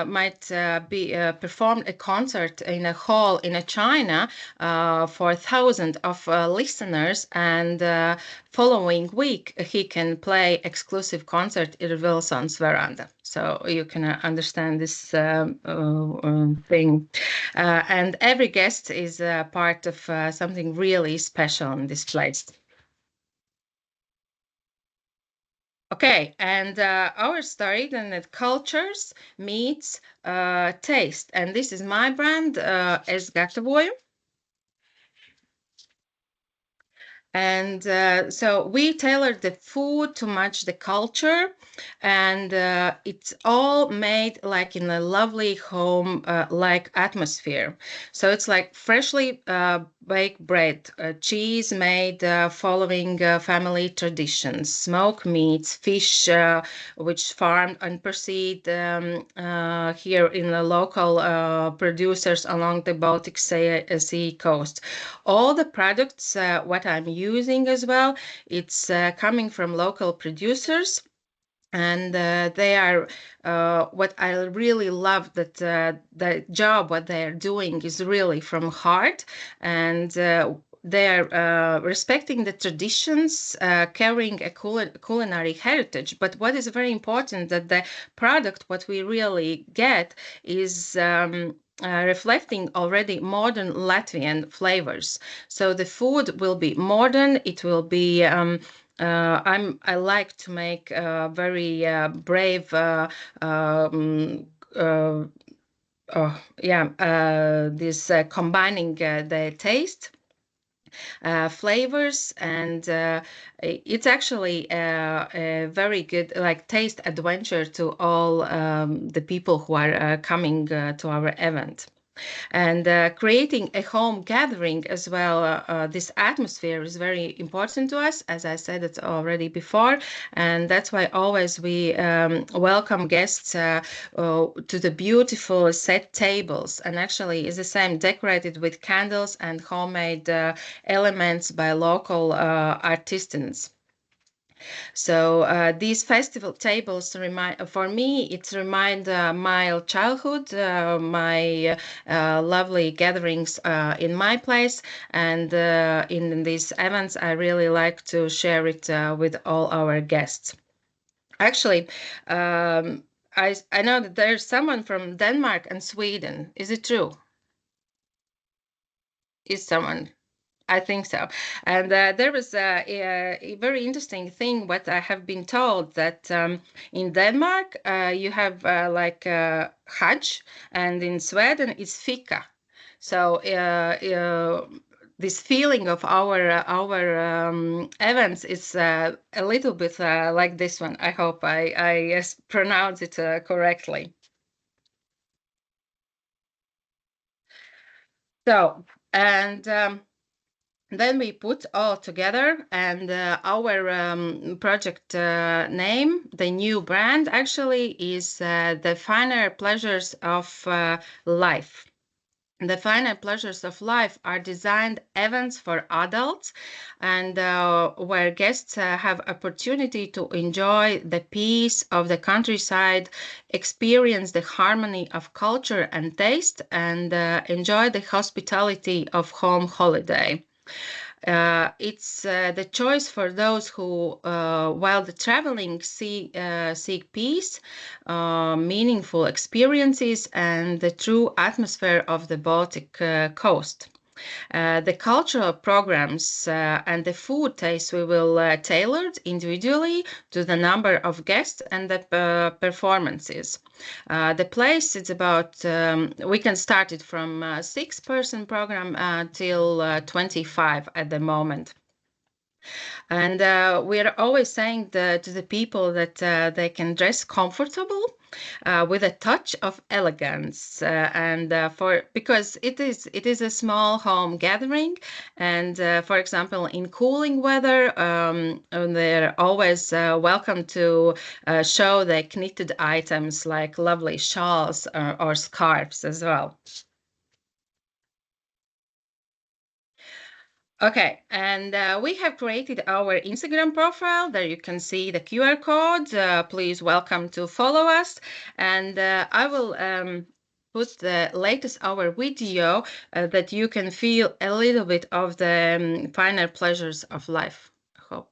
might be perform a concert in a hall in China for thousands of listeners, and following week he can play exclusive concert in Wilson's veranda. So you can understand this thing, and every guest is part of something really special in this place. Okay, and our story then that cultures meets taste, and this is my brand, Es Gatavoju. And so we tailored the food to match the culture, and it's all made like in a lovely home like atmosphere. So it's like freshly baked bread, cheese made following family traditions, smoked meats, fish which farmed and proceed here in the local producers along the Baltic Sea coast. All the products what I'm using as well, it's coming from local producers, and they are what I really love, that the job what they are doing is really from heart, and they are respecting the traditions, carrying a culinary heritage. But what is very important, that the product what we really get is reflecting already modern Latvian flavors. So the food will be modern. It will be I like to make very brave this combining the taste, flavors, and it's actually a very good like taste adventure to all the people who are coming to our event. And creating a home gathering as well, this atmosphere is very important to us, as I said it already before, and that's why always we welcome guests to the beautiful set tables, and actually is the same, decorated with candles and homemade elements by local artisans. So these festival tables for me, it's remind my childhood, my lovely gatherings in my place, and in these events, I really like to share it with all our guests. Actually, I know that there's someone from Denmark and Sweden. Is it true? Is someone? I think so. And there was a very interesting thing, what I have been told, that in Denmark, you have like Hajj, and in Sweden, it's Fika. So this feeling of our events is a little bit like this one. I hope I pronounce it correctly. So, and then we put all together, and our project name, the new brand, actually is the Finer Pleasures of Life. The Finer Pleasures of Life are designed events for adults, and where guests have opportunity to enjoy the peace of the countryside, experience the harmony of culture and taste, and enjoy the hospitality of home holiday. It's the choice for those who, while the traveling, seek peace, meaningful experiences, and the true atmosphere of the Baltic coast. The cultural programs and the food taste we will tailored individually to the number of guests and the performances. The place it's about we can start it from 6-person program till 25 at the moment. And we are always saying to the people that they can dress comfortable with a touch of elegance, and because it is a small home gathering, and for example, in cooling weather, they're always welcome to show their knitted items like lovely shawls or scarves as well. Okay, and we have created our Instagram profile. There you can see the QR code. Please welcome to follow us. And I will put the latest our video that you can feel a little bit of the finer pleasures of life. Hope.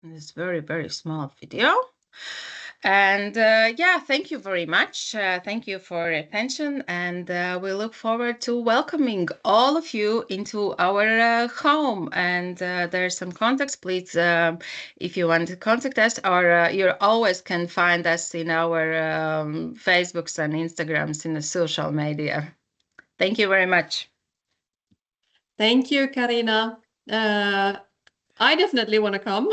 This very, very small video. And yeah, thank you very much. Thank you for your attention. And we look forward to welcoming all of you into our home. And there's some contacts. Please, if you want to contact us, or you always can find us in our Facebooks and Instagrams in the social media. Thank you very much. Thank you, Karina. I definitely want to come.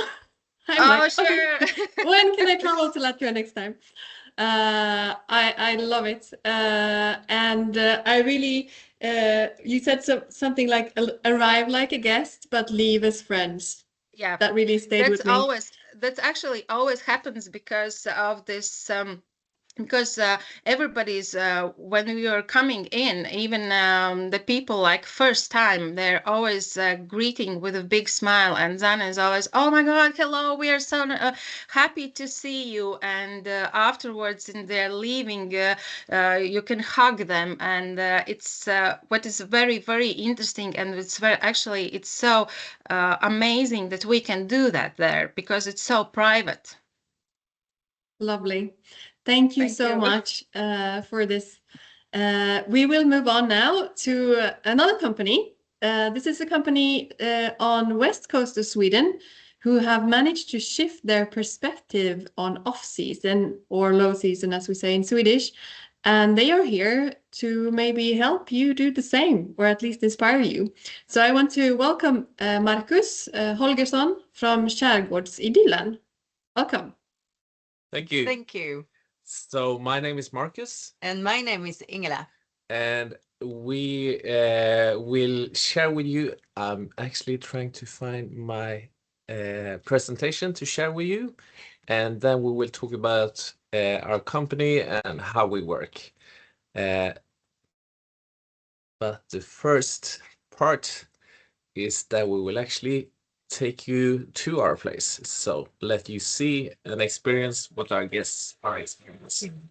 Sure. When can I travel to Latvia next time? I love it. And I really, you said something like arrive like a guest, but leave as friends. Yeah. That really stayed with me. That's actually always happens because of this because everybody's when we are coming in, even the people like first time, they're always greeting with a big smile, and Zana is always, oh my god, hello, we are so happy to see you. And afterwards, in their leaving, you can hug them, and it's what is very, very interesting, and it's very actually it's so amazing that we can do that there because it's so private. Lovely. Thank you so much for this. We will move on now to another company. This is a company on west coast of Sweden who have managed to shift their perspective on off-season, or low season, as we say in Swedish. And they are here to maybe help you do the same, or at least inspire you. So I want to welcome Marcus Holgersson from Skärgårdsidyllen. Welcome. Thank you. Thank you. So my name is Marcus. And my name is Ingela. And we will share with you. I'm actually trying to find my presentation to share with you. And then we will talk about our company and how we work. But the first part is that we will actually take you to our place. So let you see and experience what our guests are experiencing.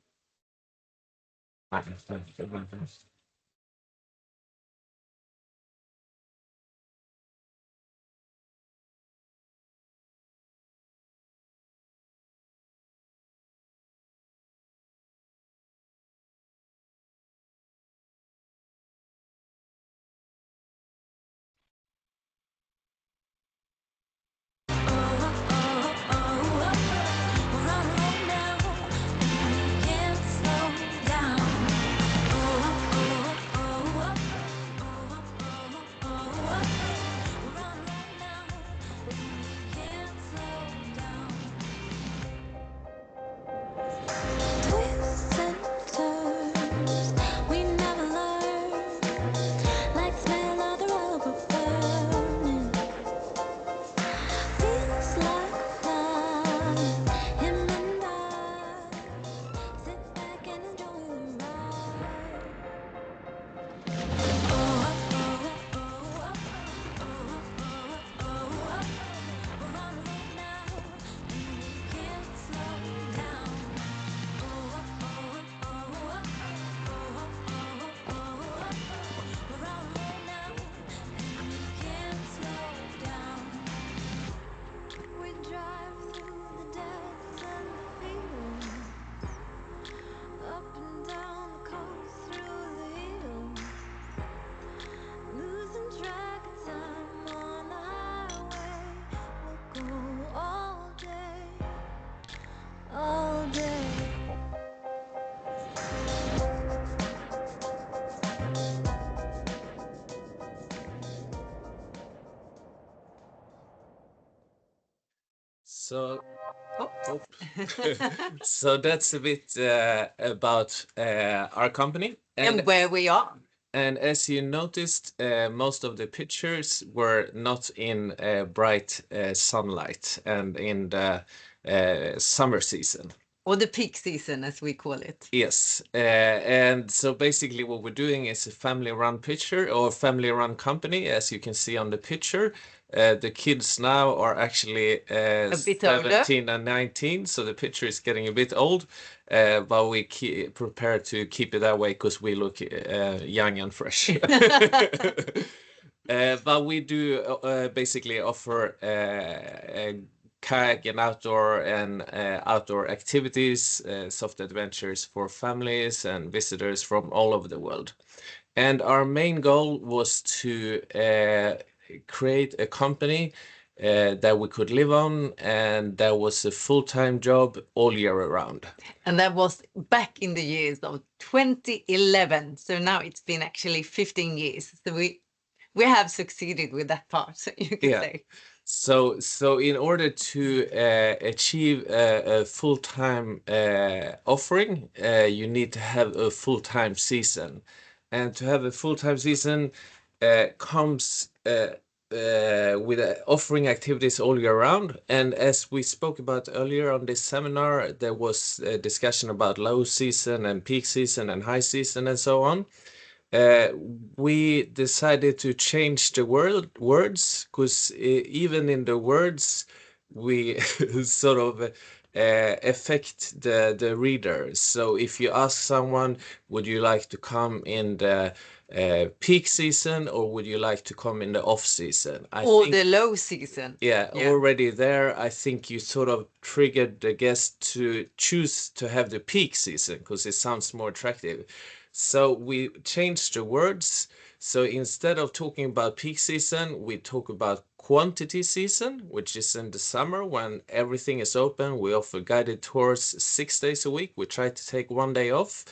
So, Oh. oh. So that's a bit about our company. And where we are. And as you noticed, most of the pictures were not in bright sunlight and in the summer season. Or the peak season, as we call it. Yes, and so basically what we're doing is a family-run picture or family-run company, as you can see on the picture. The kids now are actually A bit older. 17 and 19, so the picture is getting a bit old, but we prepare to keep it that way because we look young and fresh. But we do basically offer kayak and outdoor activities, soft adventures for families and visitors from all over the world. And our main goal was to create a company that we could live on, and that was a full-time job all year around. And that was back in the years of 2011. So now it's been actually 15 years. So we have succeeded with that part, you can say. So in order to achieve a full-time offering, you need to have a full-time season. And to have a full-time season comes with offering activities all year round. And as we spoke about earlier on this seminar, there was a discussion about low season and peak season and high season and so on. We decided to change the words because even in the words we sort of affect the reader. So if you ask someone, would you like to come in the peak season or would you like to come in the off season? Or the low season. Yeah, already there, I think you sort of triggered the guest to choose to have the peak season because it sounds more attractive. So we changed the words. So instead of talking about peak season, we talk about quantity season, which is in the summer when everything is open. We offer guided tours 6 days a week. We try to take 1 day off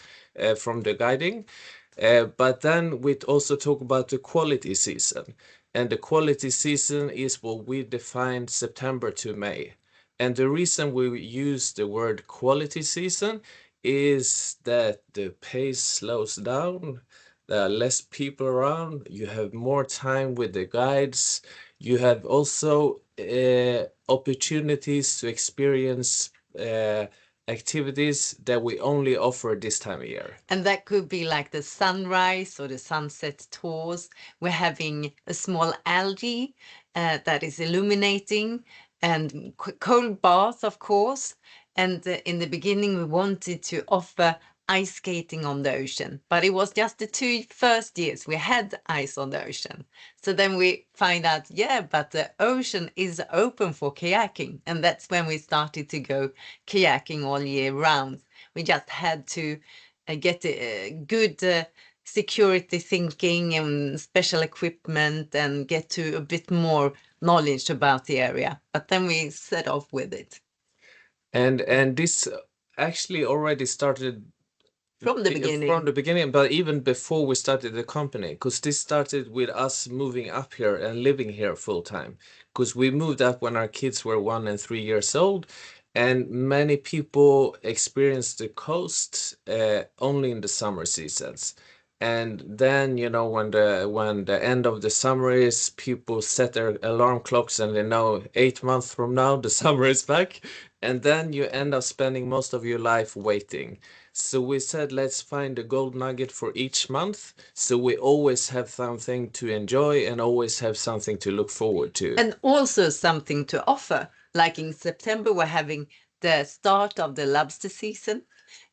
from the guiding. But then we also talk about the quality season. And the quality season is what we define September to May. And the reason we use the word quality season is that the pace slows down, there are less people around, you have more time with the guides, you have also opportunities to experience activities that we only offer this time of year. And that could be like the sunrise or the sunset tours. We're having a small algae that is illuminating and cold baths, of course. And in the beginning, we wanted to offer ice skating on the ocean, but it was just the 2 first years we had ice on the ocean. So then we find out, but the ocean is open for kayaking. And that's when we started to go kayaking all year round. We just had to get good security thinking and special equipment and get to a bit more knowledge about the area. But then we set off with it. And this actually already started from the beginning. From the beginning, but even before we started the company, because this started with us moving up here and living here full time. Because we moved up when our kids were 1 and 3 years old, and many people experience the coast only in the summer seasons. And then, you know, when the end of the summer is, people set their alarm clocks and they know 8 months from now the summer is back. And then you end up spending most of your life waiting. So we said, let's find a gold nugget for each month. So we always have something to enjoy and always have something to look forward to. And also something to offer. Like in September, we're having the start of the lobster season,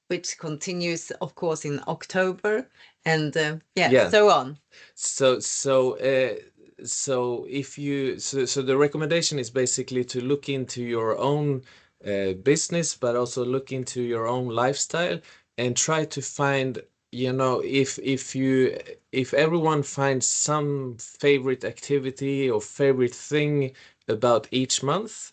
which continues, of course, in October, and so on. So the recommendation is basically to look into your own business, but also look into your own lifestyle and try to find, you know, if everyone finds some favorite activity or favorite thing about each month,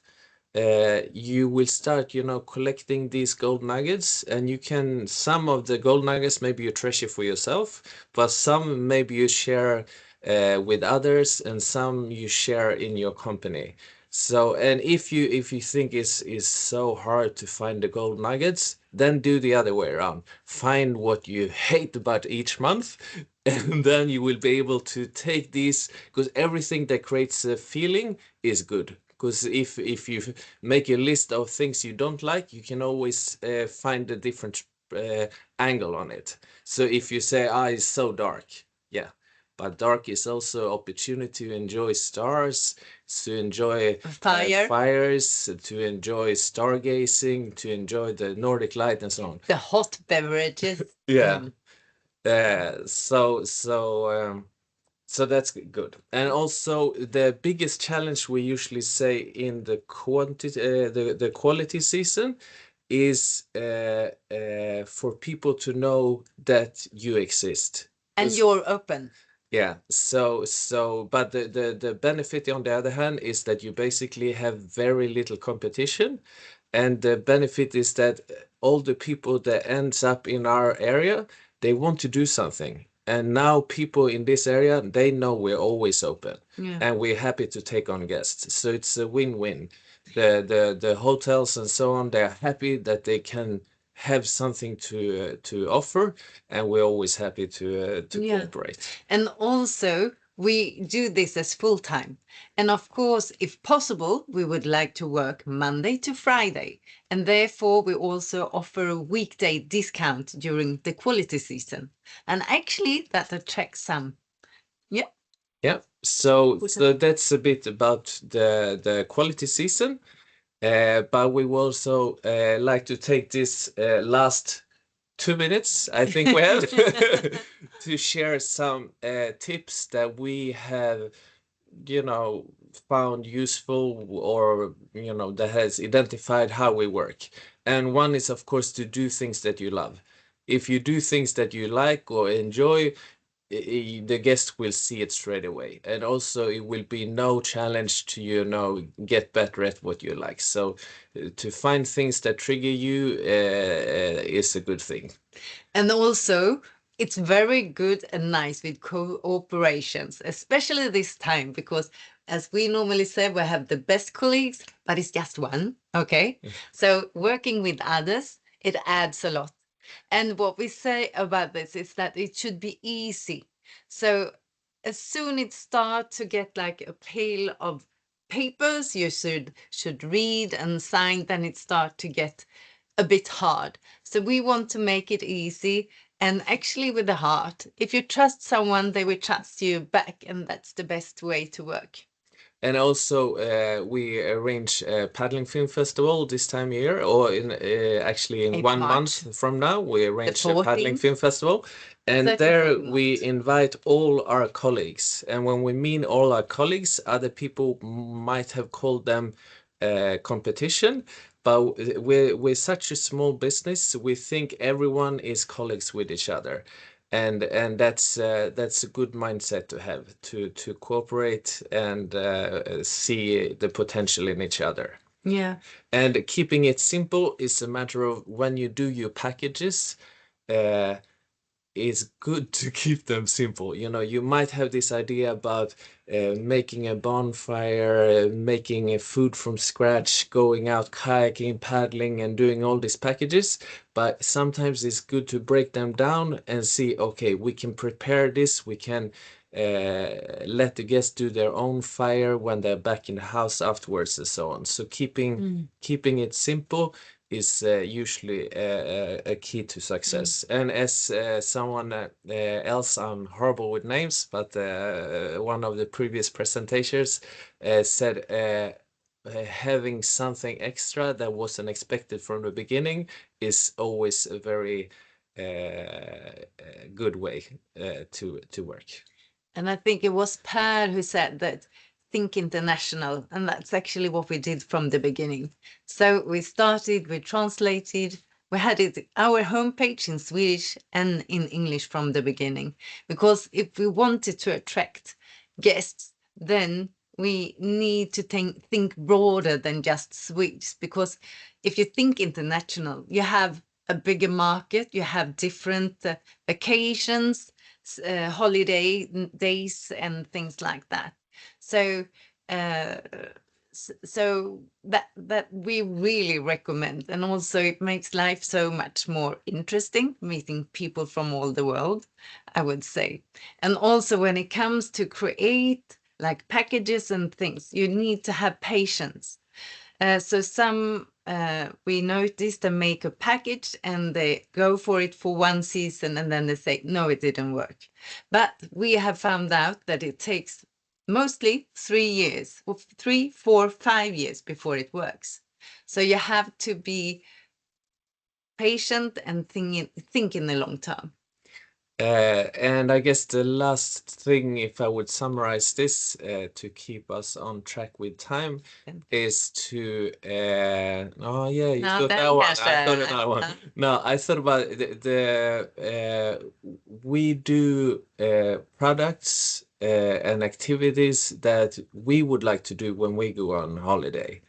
you will start, you know, collecting these gold nuggets, and you can, some of the gold nuggets maybe you treasure for yourself, but some maybe you share with others, and some you share in your company. So, and if you think is so hard to find the gold nuggets, then do the other way around. Find what you hate about each month, and then you will be able to take these, because everything that creates a feeling is good. Because if you make a list of things you don't like, you can always find a different angle on it. So if you say, ah, it's so dark, yeah, but dark is also opportunity to enjoy stars, to enjoy Fire. fires, to enjoy stargazing, to enjoy the Nordic light and so on. The hot beverages. Yeah. Mm. So that's good. And also the biggest challenge we usually say in the quality season is for people to know that you exist. And you're open. Yeah. But the benefit on the other hand is that you basically have very little competition, and the benefit is that all the people that ends up in our area, they want to do something. And now people in this area, they know we're always open, Yeah. and we're happy to take on guests. So it's a win-win. The hotels and so on, they're happy that they can have something to offer, and we're always happy to Yeah. cooperate. And also, we do this as full time. And of course, if possible, we would like to work Monday to Friday. And therefore, we also offer a weekday discount during the quality season. And actually, that attracts some. Yeah. Yeah. So that's a bit about the quality season. But we will also like to take this last 2 minutes, I think we have, to share some tips that we have, found useful, or, that has identified how we work. And one is, of course, to do things that you love. If you do things that you like or enjoy, the guest will see it straight away. And also it will be no challenge to, get better at what you like. So to find things that trigger you is a good thing. And also, it's very good and nice with cooperations, especially this time, because as we normally say, we have the best colleagues, but it's just one. Okay. So working with others, it adds a lot. And what we say about this is that it should be easy. So as soon it start to get like a pile of papers you should read and sign, then it start to get a bit hard. So we want to make it easy, and actually with the heart. If you trust someone, they will trust you back, and that's the best way to work. And also, we arrange a paddling film festival this time of year, or actually in 1 month from now, we arrange a paddling 14th. film festival, and 32nd there we March. invite all our colleagues. And when we mean all our colleagues, other people might have called them competition, but we're such a small business, we think everyone is colleagues with each other. And that's a good mindset to have, to cooperate and see the potential in each other. Yeah. And keeping it simple is a matter of when you do your packages, it's good to keep them simple. You might have this idea about making a bonfire, making a food from scratch, going out kayaking, paddling, and doing all these packages. But sometimes it's good to break them down and see, okay, we can prepare this, we can let the guests do their own fire when they're back in the house afterwards, and so on. So keeping it simple is usually a key to success. And as someone else, I'm horrible with names, but one of the previous presentations said, having something extra that wasn't expected from the beginning is always a very good way to work. And I think it was Per who said that think international, and that's actually what we did from the beginning. So we translated, we had our homepage in Swedish and in English from the beginning, because if we wanted to attract guests, then we need to think broader than just Swedes, because if you think international, you have a bigger market, you have different vacations, holiday days and things like that. So so that we really recommend, and also it makes life so much more interesting meeting people from all the world, I would say. And also when it comes to create like packages and things, you need to have patience. So some we noticed they make a package and they go for it for one season and then they say no, it didn't work. But we have found out that it takes mostly 3 years, or 3, 4, 5 years before it works. So you have to be patient and think in the long term. And I guess the last thing, if I would summarize this to keep us on track with time, is to oh yeah, you No, got then that one. yes, I thought another one. No, I thought about we do products and activities that we would like to do when we go on holiday.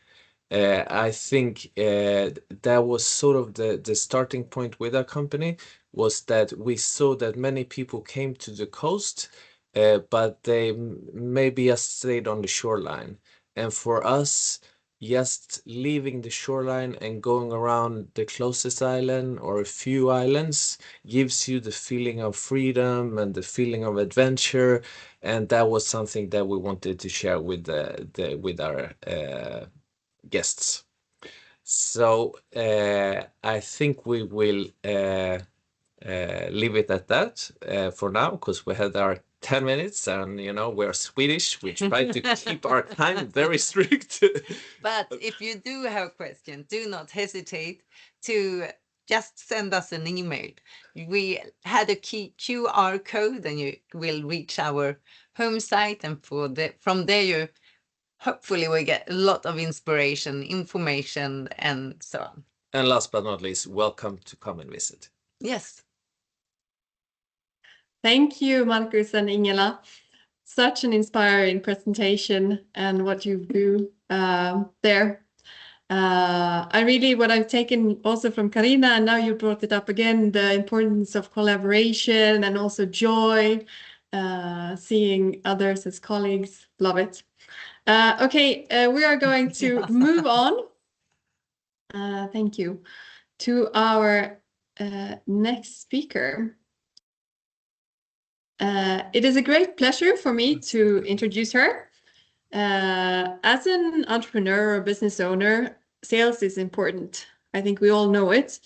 I think that was sort of the starting point with our company, was that we saw that many people came to the coast, but they maybe just stayed on the shoreline. And for us, just leaving the shoreline and going around the closest island or a few islands gives you the feeling of freedom and the feeling of adventure. And that was something that we wanted to share with with our guests. So I think we will leave it at that for now, because we had our 10 minutes and we're Swedish. We try to keep our time very strict. But if you do have a question, do not hesitate to just send us an email. We had a QR code and you will reach our home site, and from there you hopefully we get a lot of inspiration, information, and so on. And last but not least, welcome to come and visit. Yes. Thank you, Marcus and Ingela. Such an inspiring presentation and what you do there. What I've taken also from Carina, and now you brought it up again, the importance of collaboration and also joy, seeing others as colleagues. Love it. Okay, we are going to move on. Thank you. To our next speaker. It is a great pleasure for me to introduce her. As an entrepreneur or business owner, sales is important. I think we all know it.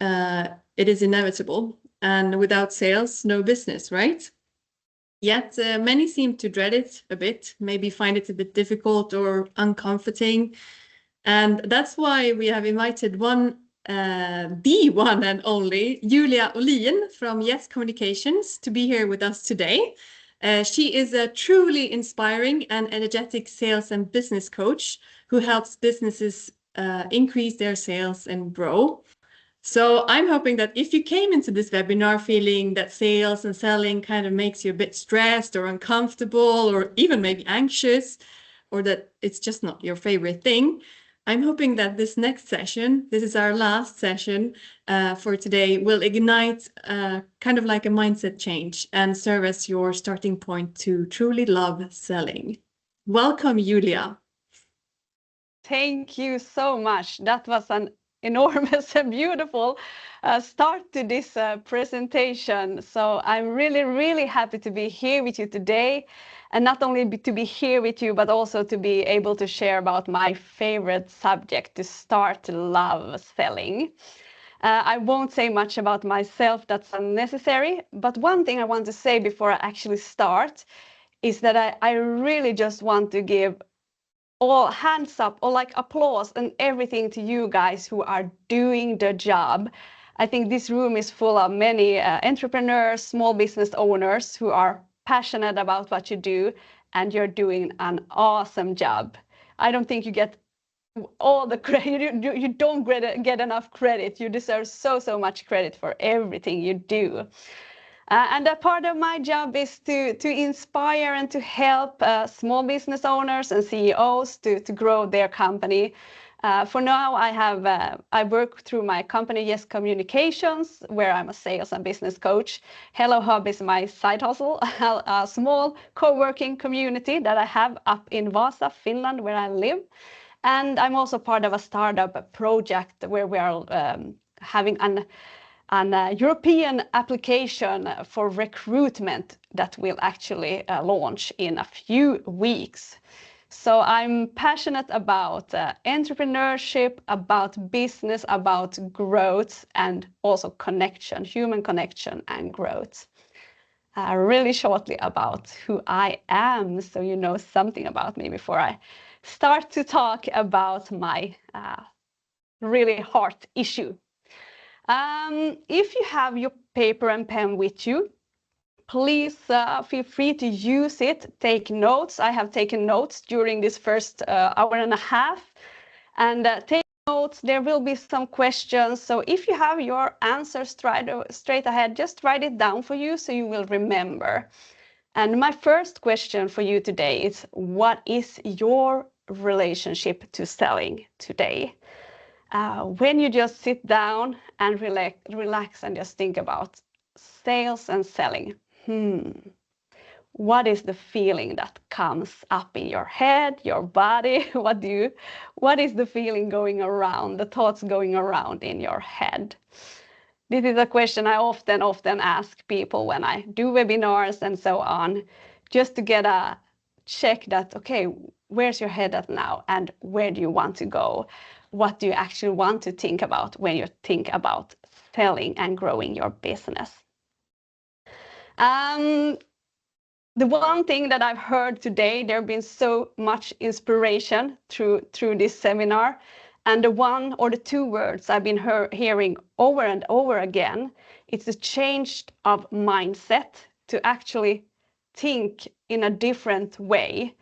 It is inevitable. And without sales, no business, right? Yet many seem to dread it a bit, maybe find it a bit difficult or uncomforting. And that's why we have invited the one and only Julia Olin from Yes Communications to be here with us today. She is a truly inspiring and energetic sales and business coach who helps businesses increase their sales and grow. So I'm hoping that if you came into this webinar feeling that sales and selling kind of makes you a bit stressed or uncomfortable or even maybe anxious, or that it's just not your favorite thing, I'm hoping that this next session, this is our last session for today, will ignite kind of like a mindset change and serve as your starting point to truly love selling. Welcome, Julia. Thank you so much. That was an enormous and beautiful start to this presentation. So I'm really, really happy to be here with you today. And not only to be here with you, but also to be able to share about my favorite subject, to start to love selling. I won't say much about myself, that's unnecessary. But one thing I want to say before I actually start is that I really just want to give all hands up or like applause and everything to you guys who are doing the job. I think this room is full of many entrepreneurs, small business owners who are passionate about what you do, and you're doing an awesome job. I don't think you get all the credit. You don't get enough credit. You deserve so much credit for everything you do. And a part of my job is to inspire and to help small business owners and CEOs to grow their company. For now, I work through my company, Yes Communications, where I'm a sales and business coach. Hello Hub is my side hustle, a small co-working community that I have up in Vasa, Finland, where I live. And I'm also part of a startup project where we are having an European application for recruitment that will actually launch in a few weeks. So I'm passionate about entrepreneurship, about business, about growth, and also connection, human connection and growth. Really shortly about who I am, so you know something about me before I start to talk about my really heart issue. If you have your paper and pen with you, please feel free to use it, take notes. I have taken notes during this first hour and a half. And take notes, there will be some questions. So if you have your answers straight ahead, just write it down for you so you will remember. And my first question for you today is, what is your relationship to selling today? When you just sit down and relax and just think about sales and selling, what is the feeling that comes up in your head, your body? What is the feeling going around, the thoughts going around in your head? This is a question I often ask people when I do webinars and so on, just to get a check that, okay, where's your head at now and where do you want to go? What do you actually want to think about when you think about selling and growing your business? The one thing that I've heard today, there have been so much inspiration through this seminar, and the one or the two words I've been hearing over and over again, it's a change of mindset to actually think in a different way,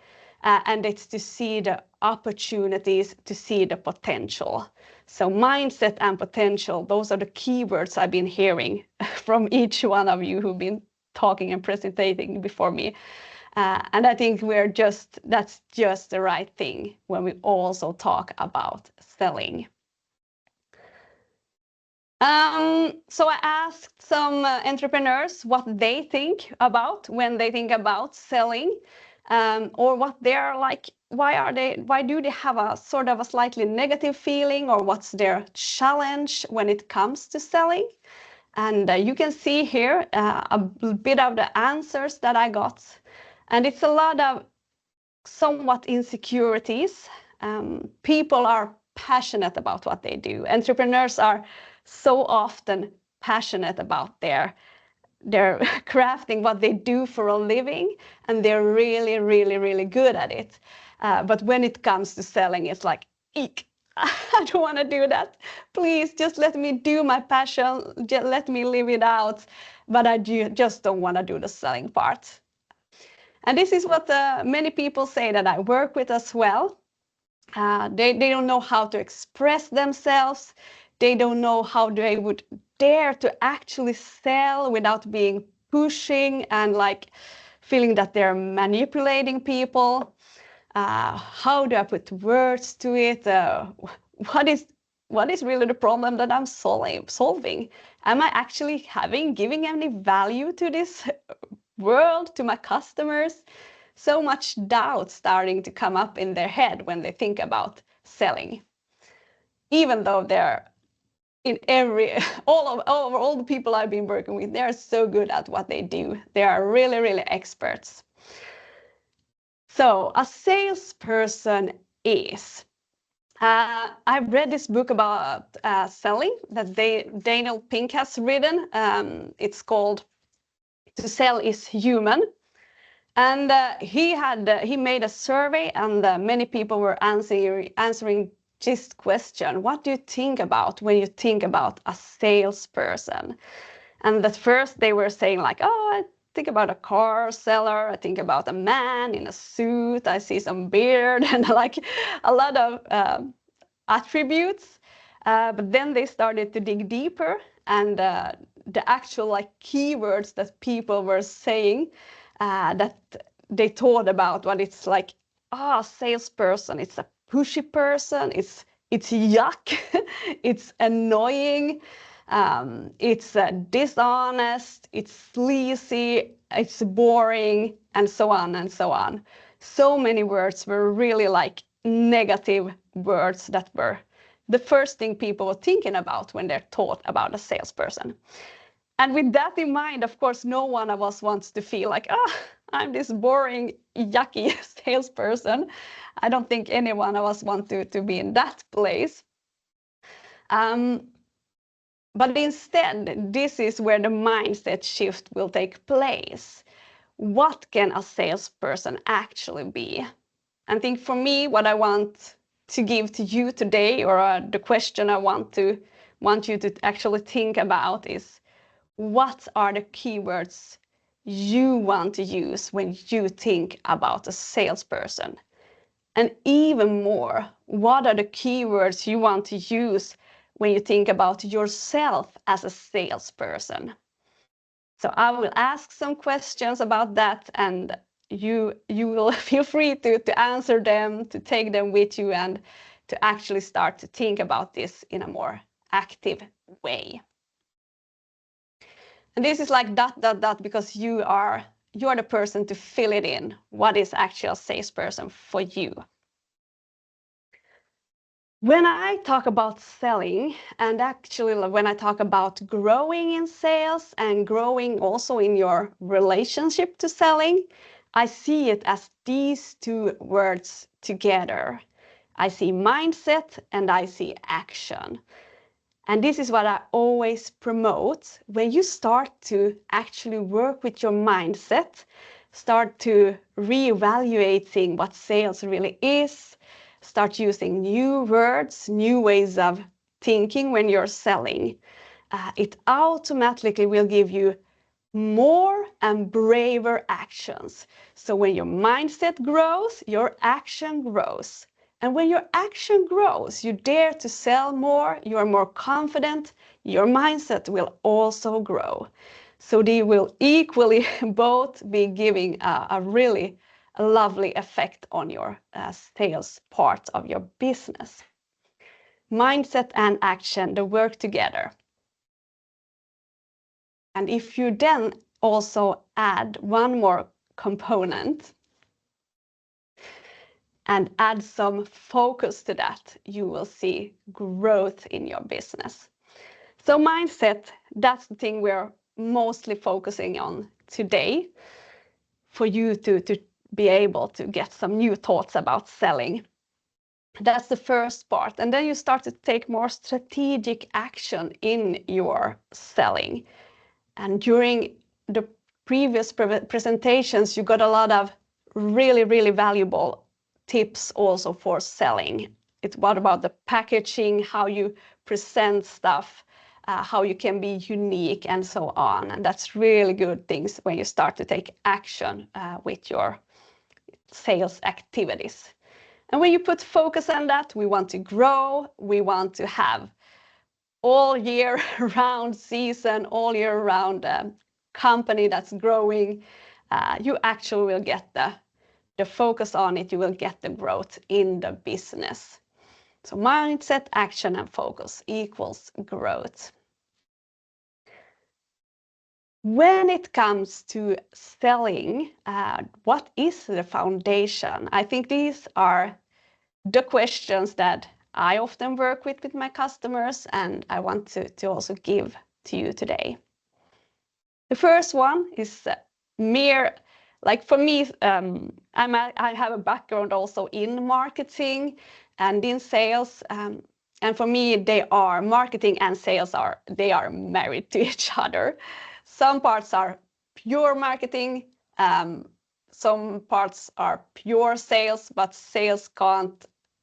and it's to see the opportunities, to see the potential. So mindset and potential, those are the keywords I've been hearing from each one of you who've been talking and presenting before me. And I think that's just the right thing when we also talk about selling. So I asked some entrepreneurs what they think about when they think about selling, or what they're like, why do they have a sort of a slightly negative feeling, or what's their challenge when it comes to selling. And you can see here a bit of the answers that I got. And it's a lot of somewhat insecurities. People are passionate about what they do. Entrepreneurs are so often passionate about their crafting, what they do for a living, and they're really, really, really good at it. But when it comes to selling, it's like, eek. I don't want to do that. Please just let me do my passion. Just let me live it out. But I just don't want to do the selling part. And this is what many people say that I work with as well. They don't know how to express themselves. They don't know how they would dare to actually sell without being pushing and like feeling that they're manipulating people. How do I put words to it? What is really the problem that I'm solving? Am I actually giving any value to this world, to my customers? So much doubt starting to come up in their head when they think about selling, even though they're in all the people I've been working with, they're so good at what they do. They are really, really experts. So a salesperson is, I've read this book about selling that Daniel Pink has written. It's called To Sell is Human. And he made a survey, and many people were answering this question. What do you think about when you think about a salesperson? And at first they were saying like, oh, I think about a car seller, I think about a man in a suit, I see some beard and like a lot of attributes. But then they started to dig deeper, and the actual like keywords that people were saying that they thought about what it's like, salesperson, it's a pushy person, it's it's yuck, it's annoying, it's dishonest, it's sleazy, it's boring, and so on and so on. So many words were really like negative words that were the first thing people were thinking about when they're taught about a salesperson. And with that in mind, of course, no one of us wants to feel like, I'm this boring, yucky salesperson. I don't think any one of us want to be in that place. But instead, this is where the mindset shift will take place. What can a salesperson actually be? I think for me, what I want to give to you today, or the question I want you to actually think about is, what are the keywords you want to use when you think about a salesperson? And even more, what are the keywords you want to use when you think about yourself as a salesperson? So I will ask some questions about that, and you will feel free to answer them, to take them with you, and to actually start to think about this in a more active way. And this is like ... because you are the person to fill it in. What is actually a salesperson for you? When I talk about selling, and actually when I talk about growing in sales and growing also in your relationship to selling, I see it as these two words together. I see mindset and I see action. And this is what I always promote. When you start to actually work with your mindset, start to reevaluating what sales really is, start using new words, new ways of thinking when you're selling, it automatically will give you more and braver actions. So when your mindset grows, your action grows. And when your action grows, you dare to sell more, you are more confident, your mindset will also grow. So they will equally both be giving a really lovely effect on your sales part of your business. Mindset and action, they work together. And if you then also add one more component and add some focus to that, you will see growth in your business. So mindset, that's the thing we're mostly focusing on today for you to be able to get some new thoughts about selling. That's the first part. And then you start to take more strategic action in your selling. And during the previous presentations, you got a lot of really, really valuable tips also for selling. It's what about the packaging, how you present stuff, how you can be unique, and so on. And that's really good things when you start to take action with your sales activities. And when you put focus on that, we want to grow, we want to have all year round season, all year round company that's growing, you actually will get the focus on it, you will get the growth in the business. So mindset, action, and focus equals growth. When it comes to selling, what is the foundation? I think these are the questions that I often work with my customers, and I want to also give to you today. The first one is like for me, I have a background also in marketing and in sales, and for me, marketing and sales are married to each other. Some parts are pure marketing, some parts are pure sales, but sales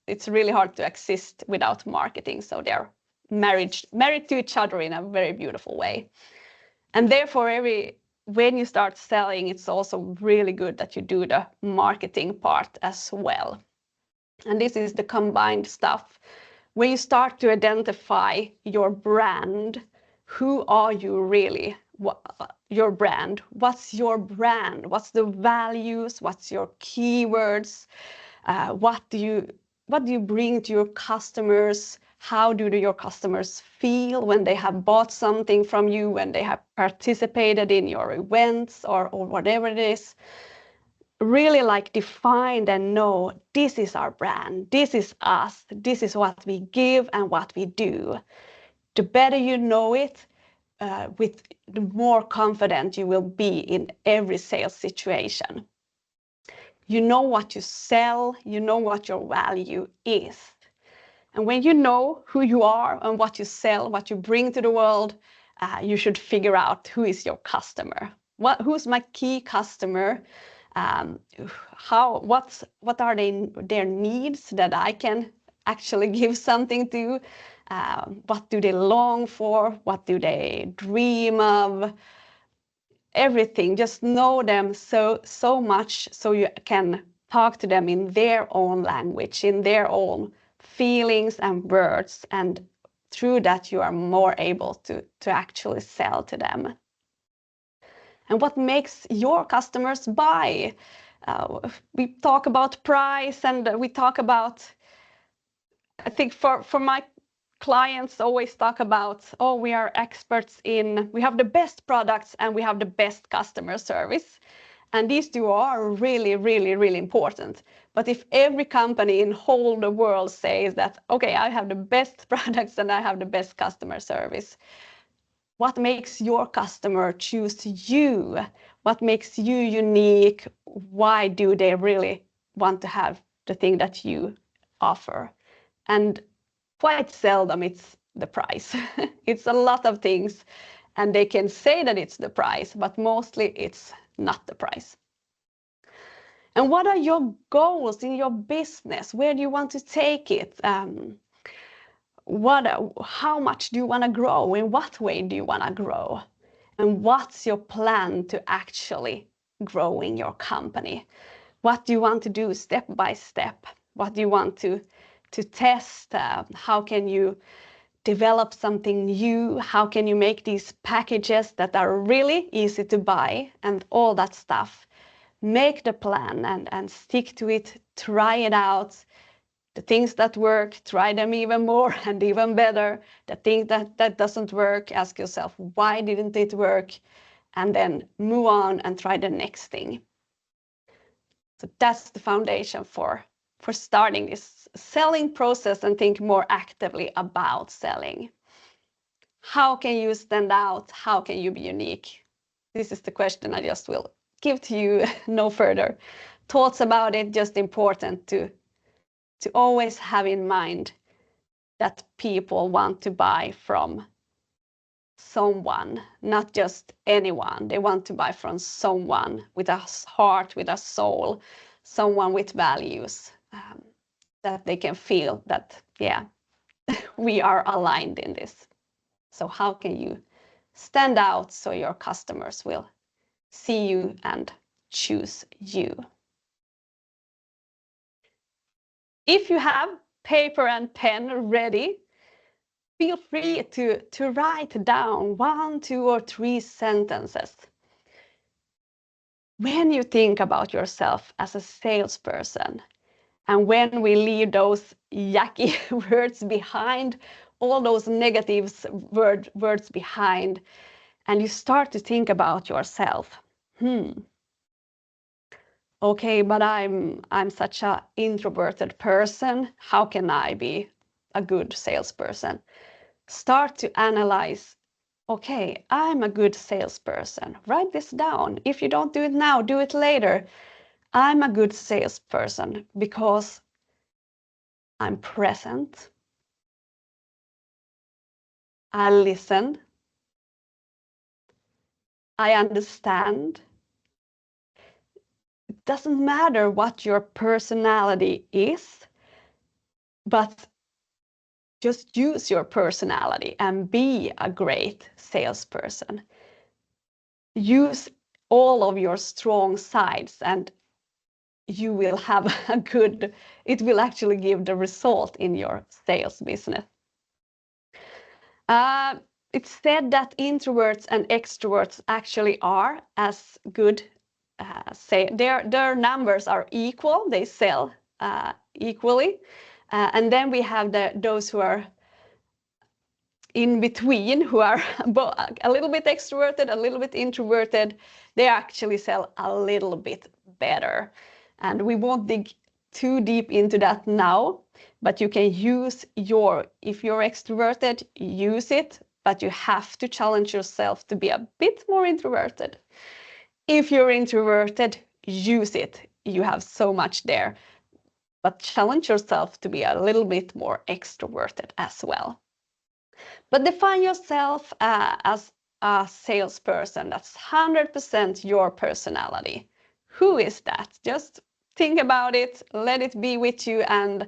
it's really hard to exist without marketing. So they're married to each other in a very beautiful way. And therefore, when you start selling, it's also really good that you do the marketing part as well. And this is the combined stuff. When you start to identify your brand, who are you really? Your brand. What's your brand? What's the values? What's your keywords? What do you do you bring to your customers? How do your customers feel when they have bought something from you, when they have participated in your events or whatever it is? Really like define and know this is our brand, this is us, this is what we give and what we do. The better you know it, with the more confident you will be in every sales situation. You know what you sell, you know what your value is. And when you know who you are and what you sell, what you bring to the world, you should figure out who is your customer. Who's my key customer? What are their needs that I can actually give something to? What do they long for? What do they dream of? Everything. Just know them so much so you can talk to them in their own language, in their own feelings and words, and through that you are more able to actually sell to them. And what makes your customers buy? We talk about price, and we talk about, I think for my clients always talk about, oh, we are experts in, we have the best products and we have the best customer service. And these two are really, really, really important. But if every company in whole the world says that, okay, I have the best products and I have the best customer service, what makes your customer choose you? What makes you unique? Why do they really want to have the thing that you offer? And quite seldom it's the price. It's a lot of things, and they can say that it's the price, but mostly it's not the price. And what are your goals in your business? Where do you want to take it? How much do you want to grow? In what way do you want to grow? And what's your plan to actually growing your company? What do you want to do step by step? What do you want to test? How can you develop something new? How can you make these packages that are really easy to buy and all that stuff? Make the plan and stick to it, try it out. The things that work, try them even more and even better. The thing that doesn't work, ask yourself, why didn't it work? And then move on and try the next thing. So that's the foundation for starting this selling process and think more actively about selling. How can you stand out? How can you be unique? This is the question I just will give to you. No further thoughts about it, just important to always have in mind that people want to buy from someone, not just anyone. They want to buy from someone with a heart, with a soul, someone with values, that they can feel that, yeah, we are aligned in this. So how can you stand out so your customers will see you and choose you? If you have paper and pen ready, feel free to write down 1, 2, or 3 sentences. When you think about yourself as a salesperson, and when we leave those yucky words behind, all those negative words behind, and you start to think about yourself, okay, but I'm such an introverted person. How can I be a good salesperson? Start to analyze, okay, I'm a good salesperson. Write this down. If you don't do it now, do it later. I'm a good salesperson because I'm present. I listen. I understand. It doesn't matter what your personality is, but just use your personality and be a great salesperson. Use all of your strong sides and you will have it will actually give the result in your sales business. It's said that introverts and extroverts actually are as good, their numbers are equal, they sell equally, And then we have those who are in between, who are a little bit extroverted, a little bit introverted. They actually sell a little bit better. And we won't dig too deep into that now, but you can use if you're extroverted, use it, but you have to challenge yourself to be a bit more introverted. If you're introverted, use it. You have so much there, but challenge yourself to be a little bit more extroverted as well. But define yourself as a salesperson. That's 100% your personality. Who is that? Just think about it, let it be with you, and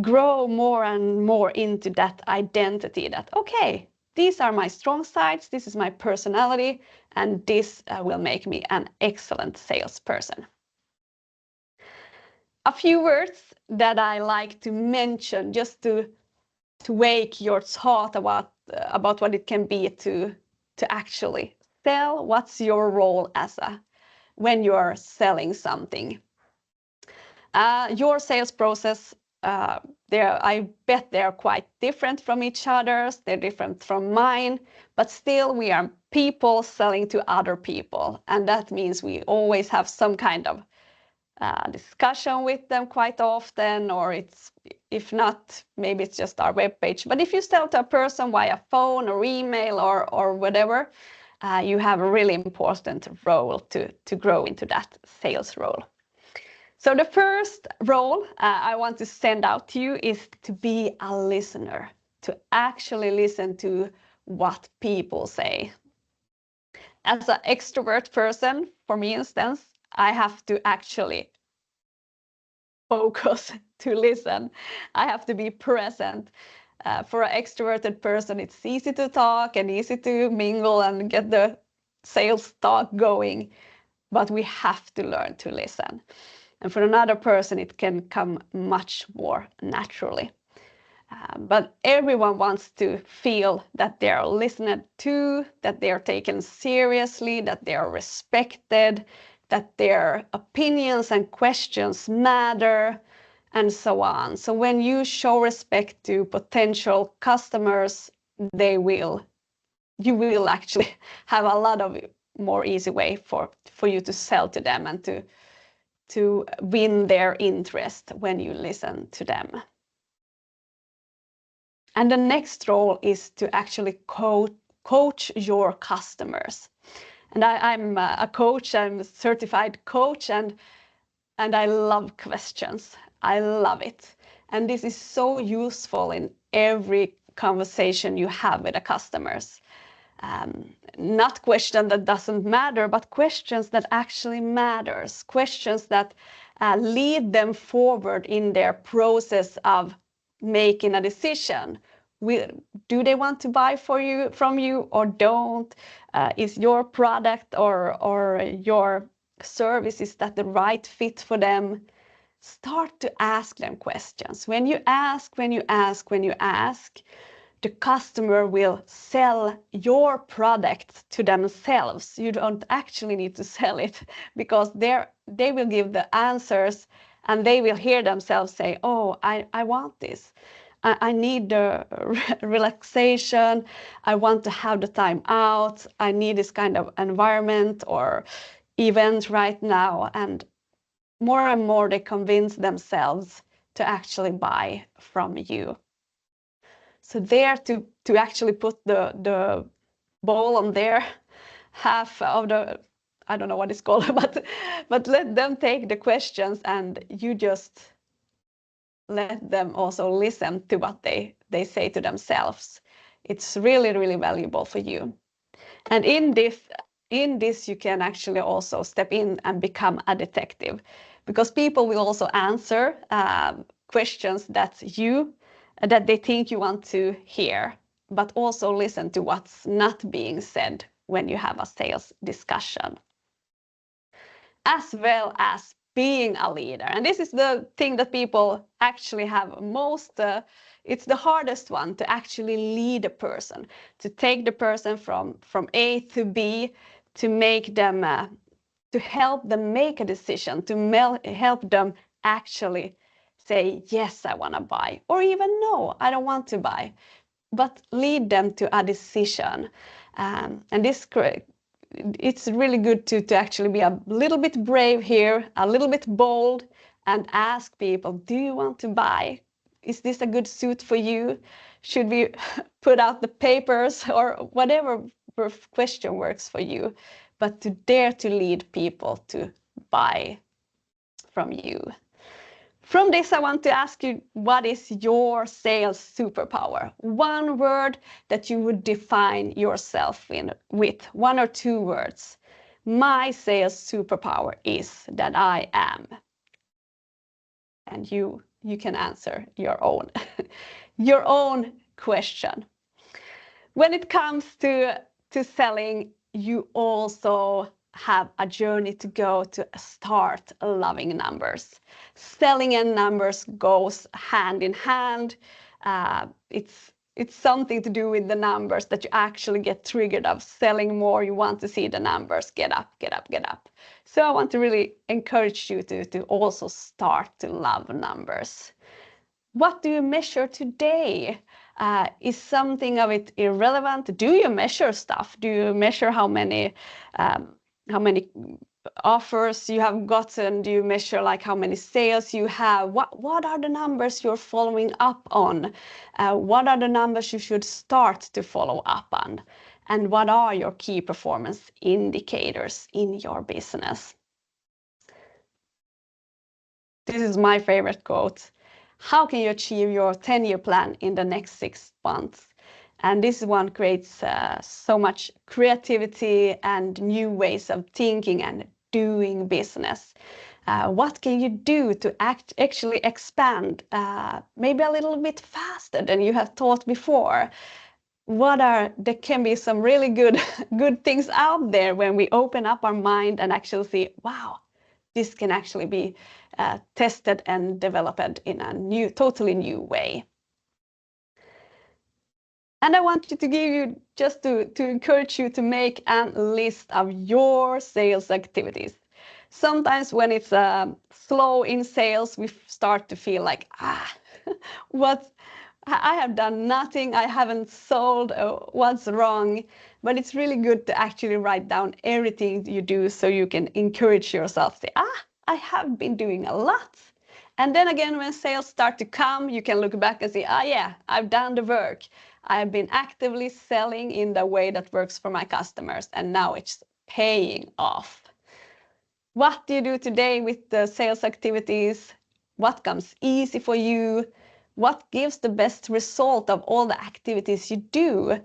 grow more and more into that identity that, okay, these are my strong sides, this is my personality, and this will make me an excellent salesperson. A few words that I like to mention just to wake your thought about what it can be to actually sell. What's your role when you are selling something? Your sales process, I bet they're quite different from each other's. They're different from mine, but still we are people selling to other people, and that means we always have some kind of discussion with them quite often, or if not, maybe it's just our webpage. But if you sell to a person via phone or email or whatever, you have a really important role to grow into that sales role. So the first role I want to send out to you is to be a listener, to actually listen to what people say. As an extrovert person, for me instance, I have to actually focus to listen. I have to be present. For an extroverted person, it's easy to talk and easy to mingle and get the sales talk going, but we have to learn to listen. And for another person, it can come much more naturally. But everyone wants to feel that they are listened to, that they are taken seriously, that they are respected, that their opinions and questions matter, and so on. So when you show respect to potential customers, you will actually have a lot of more easy way for you to sell to them and to win their interest when you listen to them. And the next role is to actually coach your customers. And I'm a coach, I'm a certified coach, and I love questions. I love it. And this is so useful in every conversation you have with the customers. Not questions that doesn't matter, but questions that actually matters. Questions that lead them forward in their process of making a decision. Do they want to buy from you or don't? Is your product or your service, is that the right fit for them? Start to ask them questions. When you ask, the customer will sell your product to themselves. You don't actually need to sell it, because they will give the answers and they will hear themselves say, oh, I want this. I need the relaxation. I want to have the time out. I need this kind of environment or event right now. And more they convince themselves to actually buy from you. So there to actually put the ball on their half of the, I don't know what it's called, but let them take the questions and you just let them also listen to what they say to themselves. It's really, really valuable for you. And in this you can actually also step in and become a detective, because people will also answer questions that they think you want to hear, but also listen to what's not being said when you have a sales discussion. As well as being a leader. And this is the thing that people actually have most, it's the hardest one, to actually lead a person, to take the person from A to B, to make them, to help them make a decision, to help them actually say, yes, I want to buy, or even no, I don't want to buy, but lead them to a decision. And it's really good to actually be a little bit brave here, a little bit bold, and ask people, do you want to buy? Is this a good suit for you? Should we put out the papers, or whatever question works for you? But to dare to lead people to buy from you. From this, I want to ask you, what is your sales superpower? One word that you would define yourself with, 1 or 2 words. My sales superpower is that I am. And you can answer your own, your own question. When it comes to selling, you also have a journey to go to start loving numbers. Selling and numbers goes hand in hand. It's something to do with the numbers that you actually get triggered of selling more. You want to see the numbers get up, get up, get up. So I want to really encourage you to also start to love numbers. What do you measure today? Is something of it irrelevant? Do you measure stuff? Do you measure how many offers you have gotten? Do you measure like how many sales you have? What are the numbers you're following up on? What are the numbers you should start to follow up on? And what are your key performance indicators in your business? This is my favorite quote. How can you achieve your 10-year plan in the next 6 months? And this one creates so much creativity and new ways of thinking and doing business. What can you do to actually expand maybe a little bit faster than you have thought before? There can be some really good things out there when we open up our mind and actually see, wow, this can actually be tested and developed in a totally new way. And I want to give you, just to encourage you to make a list of your sales activities. Sometimes when it's slow in sales, we start to feel like, I have done nothing, I haven't sold, what's wrong? But it's really good to actually write down everything you do so you can encourage yourself, say, I have been doing a lot. And then again, when sales start to come, you can look back and say, yeah, I've done the work. I've been actively selling in the way that works for my customers, and now it's paying off. What do you do today with the sales activities? What comes easy for you? What gives the best result of all the activities you do?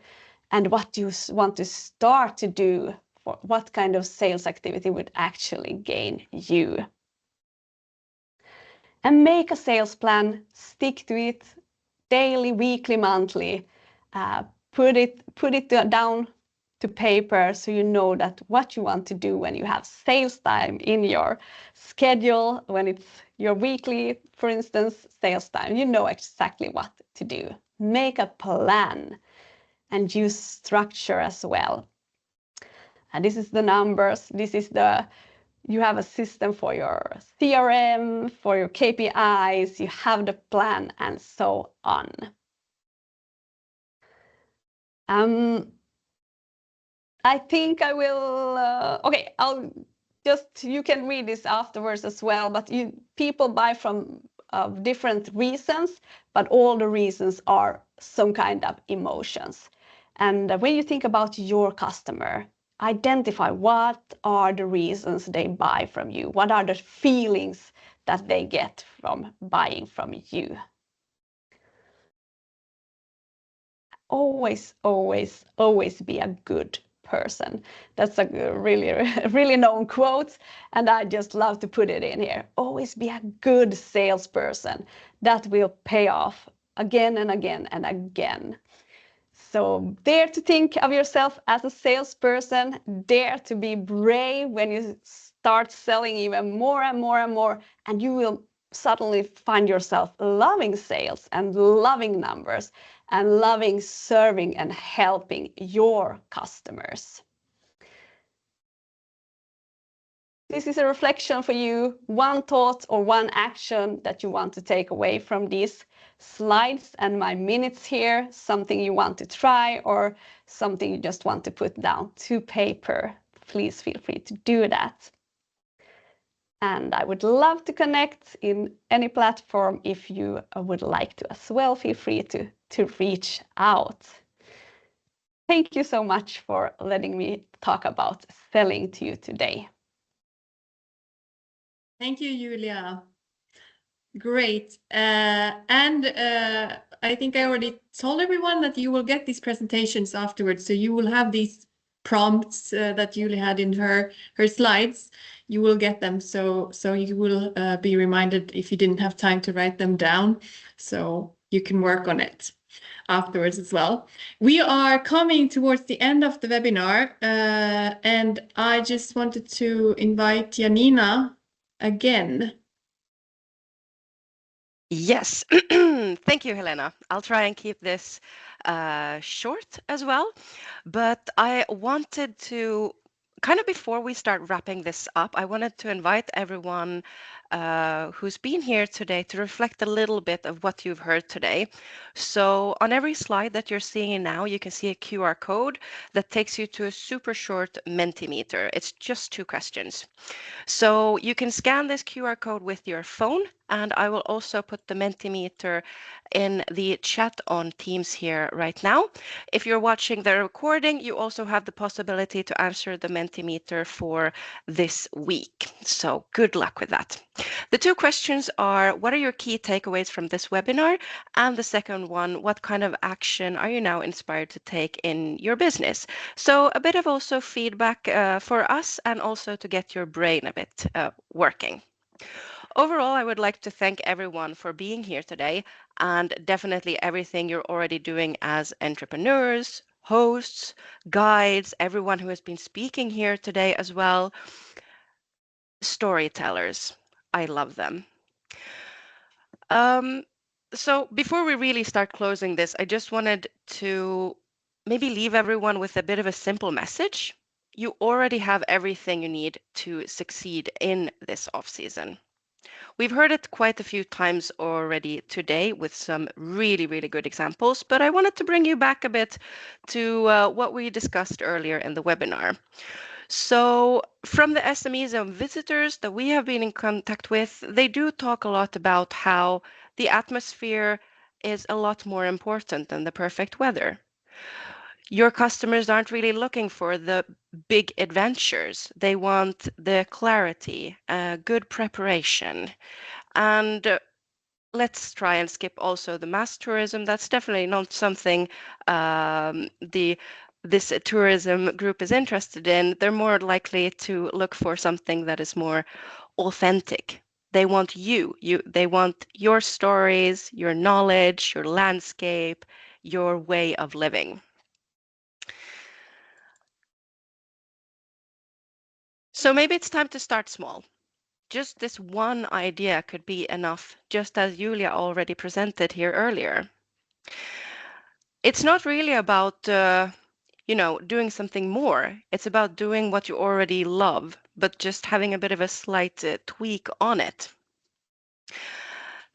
And what do you want to start to do? For what kind of sales activity would actually gain you? And make a sales plan, stick to it daily, weekly, monthly. Put it down to paper so you know that what you want to do when you have sales time in your schedule, when it's your weekly, for instance, sales time, you know exactly what to do. Make a plan and use structure as well. And this is the numbers, you have a system for your CRM, for your KPIs, you have the plan, and so on. I think I will, you can read this afterwards as well, but people buy from different reasons, but all the reasons are some kind of emotions. And when you think about your customer, identify what are the reasons they buy from you. What are the feelings that they get from buying from you? Always, always, always be a good person. That's a really known quote, and I just love to put it in here. Always be a good salesperson. That will pay off again and again and again. So dare to think of yourself as a salesperson. Dare to be brave when you start selling even more and more and more, and you will suddenly find yourself loving sales and loving numbers and loving serving and helping your customers. this is a reflection for you, one thought or one action that you want to take away from these slides and my minutes here, something you want to try or something you just want to put down to paper. Please feel free to do that. And I would love to connect in any platform. If you would like to as well, feel free to reach out. Thank you so much for letting me talk about selling to you today. Thank you, Julia. Great. I think I already told everyone that you will get these presentations afterwards. So you will have these prompts that Julia had in her slides. You will get them. So you will be reminded if you didn't have time to write them down. So you can work on it afterwards as well. We are coming towards the end of the webinar, and I just wanted to invite Janina again. Yes, thank you, Helena. I'll try and keep this short as well, but I wanted to kind of before we start wrapping this up, I wanted to invite everyone who's been here today to reflect a little bit of what you've heard today. So on every slide that you're seeing now, you can see a QR code that takes you to a super short Mentimeter. It's just 2 questions. So you can scan this QR code with your phone, and I will also put the Mentimeter in the chat on Teams here right now. If you're watching the recording, you also have the possibility to answer the Mentimeter for this week. So good luck with that. The 2 questions are, what are your key takeaways from this webinar? And the second one, what kind of action are you now inspired to take in your business? So a bit of also feedback for us and also to get your brain a bit working. Overall, I would like to thank everyone for being here today and definitely everything you're already doing as entrepreneurs, hosts, guides, everyone who has been speaking here today as well. Storytellers, I love them. So before we really start closing this, I just wanted to maybe leave everyone with a bit of a simple message. You already have everything you need to succeed in this off-season. We've heard it quite a few times already today with some really, really good examples, but I wanted to bring you back a bit to what we discussed earlier in the webinar. So from the SME Zone visitors that we have been in contact with, they do talk a lot about how the atmosphere is a lot more important than the perfect weather. Your customers aren't really looking for the big adventures. They want the clarity, good preparation. And let's try and skip also the mass tourism. That's definitely not something this tourism group is interested in. They're more likely to look for something that is more authentic. They want they want your stories, your knowledge, your landscape, your way of living. So maybe it's time to start small. Just this one idea could be enough, just as Julia already presented here earlier. It's not really about, doing something more. It's about doing what you already love, but just having a bit of a slight tweak on it.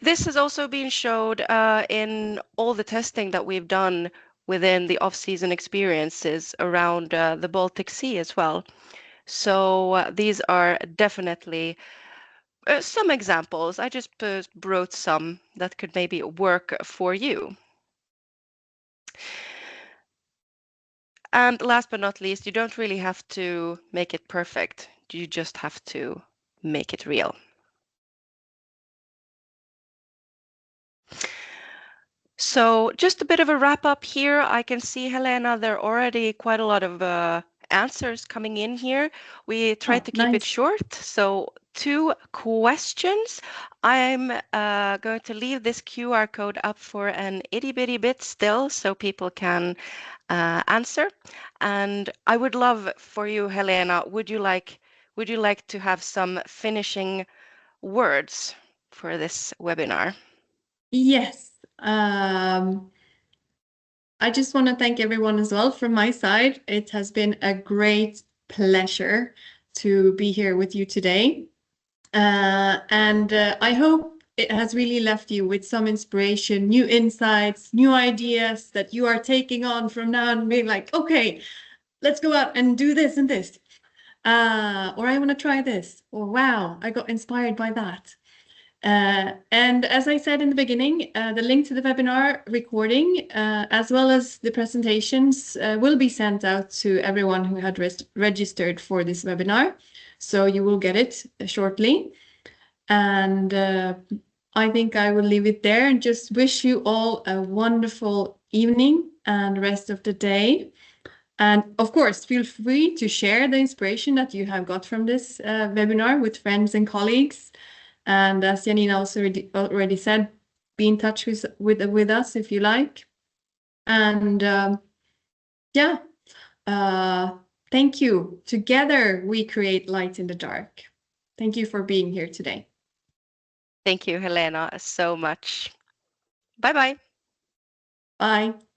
This has also been showed in all the testing that we've done within the off-season experiences around the Baltic Sea as well. So these are definitely some examples. I just brought some that could maybe work for you. And last but not least, you don't really have to make it perfect. You just have to make it real. So just a bit of a wrap up here. I can see, Helena, there are already quite a lot of answers coming in here. We tried to keep it short. So 2 questions. I'm going to leave this QR code up for an itty bitty bit still so people can answer. And I would love for you, Helena, would you like to have some finishing words for this webinar? Yes. I just want to thank everyone as well from my side. It has been a great pleasure to be here with you today. And I hope it has really left you with some inspiration, new insights, new ideas that you are taking on from now and being like, okay, let's go out and do this and this. Or I want to try this. Or wow, I got inspired by that. And as I said in the beginning, the link to the webinar recording, as well as the presentations, will be sent out to everyone who had registered for this webinar. So you will get it shortly. And I think I will leave it there and just wish you all a wonderful evening and rest of the day. And of course, feel free to share the inspiration that you have got from this webinar with friends and colleagues. And as Janina also already said, be in touch with us if you like. And thank you. Together we create light in the dark. Thank you for being here today. Thank you, Helena, so much. Bye-bye. Bye.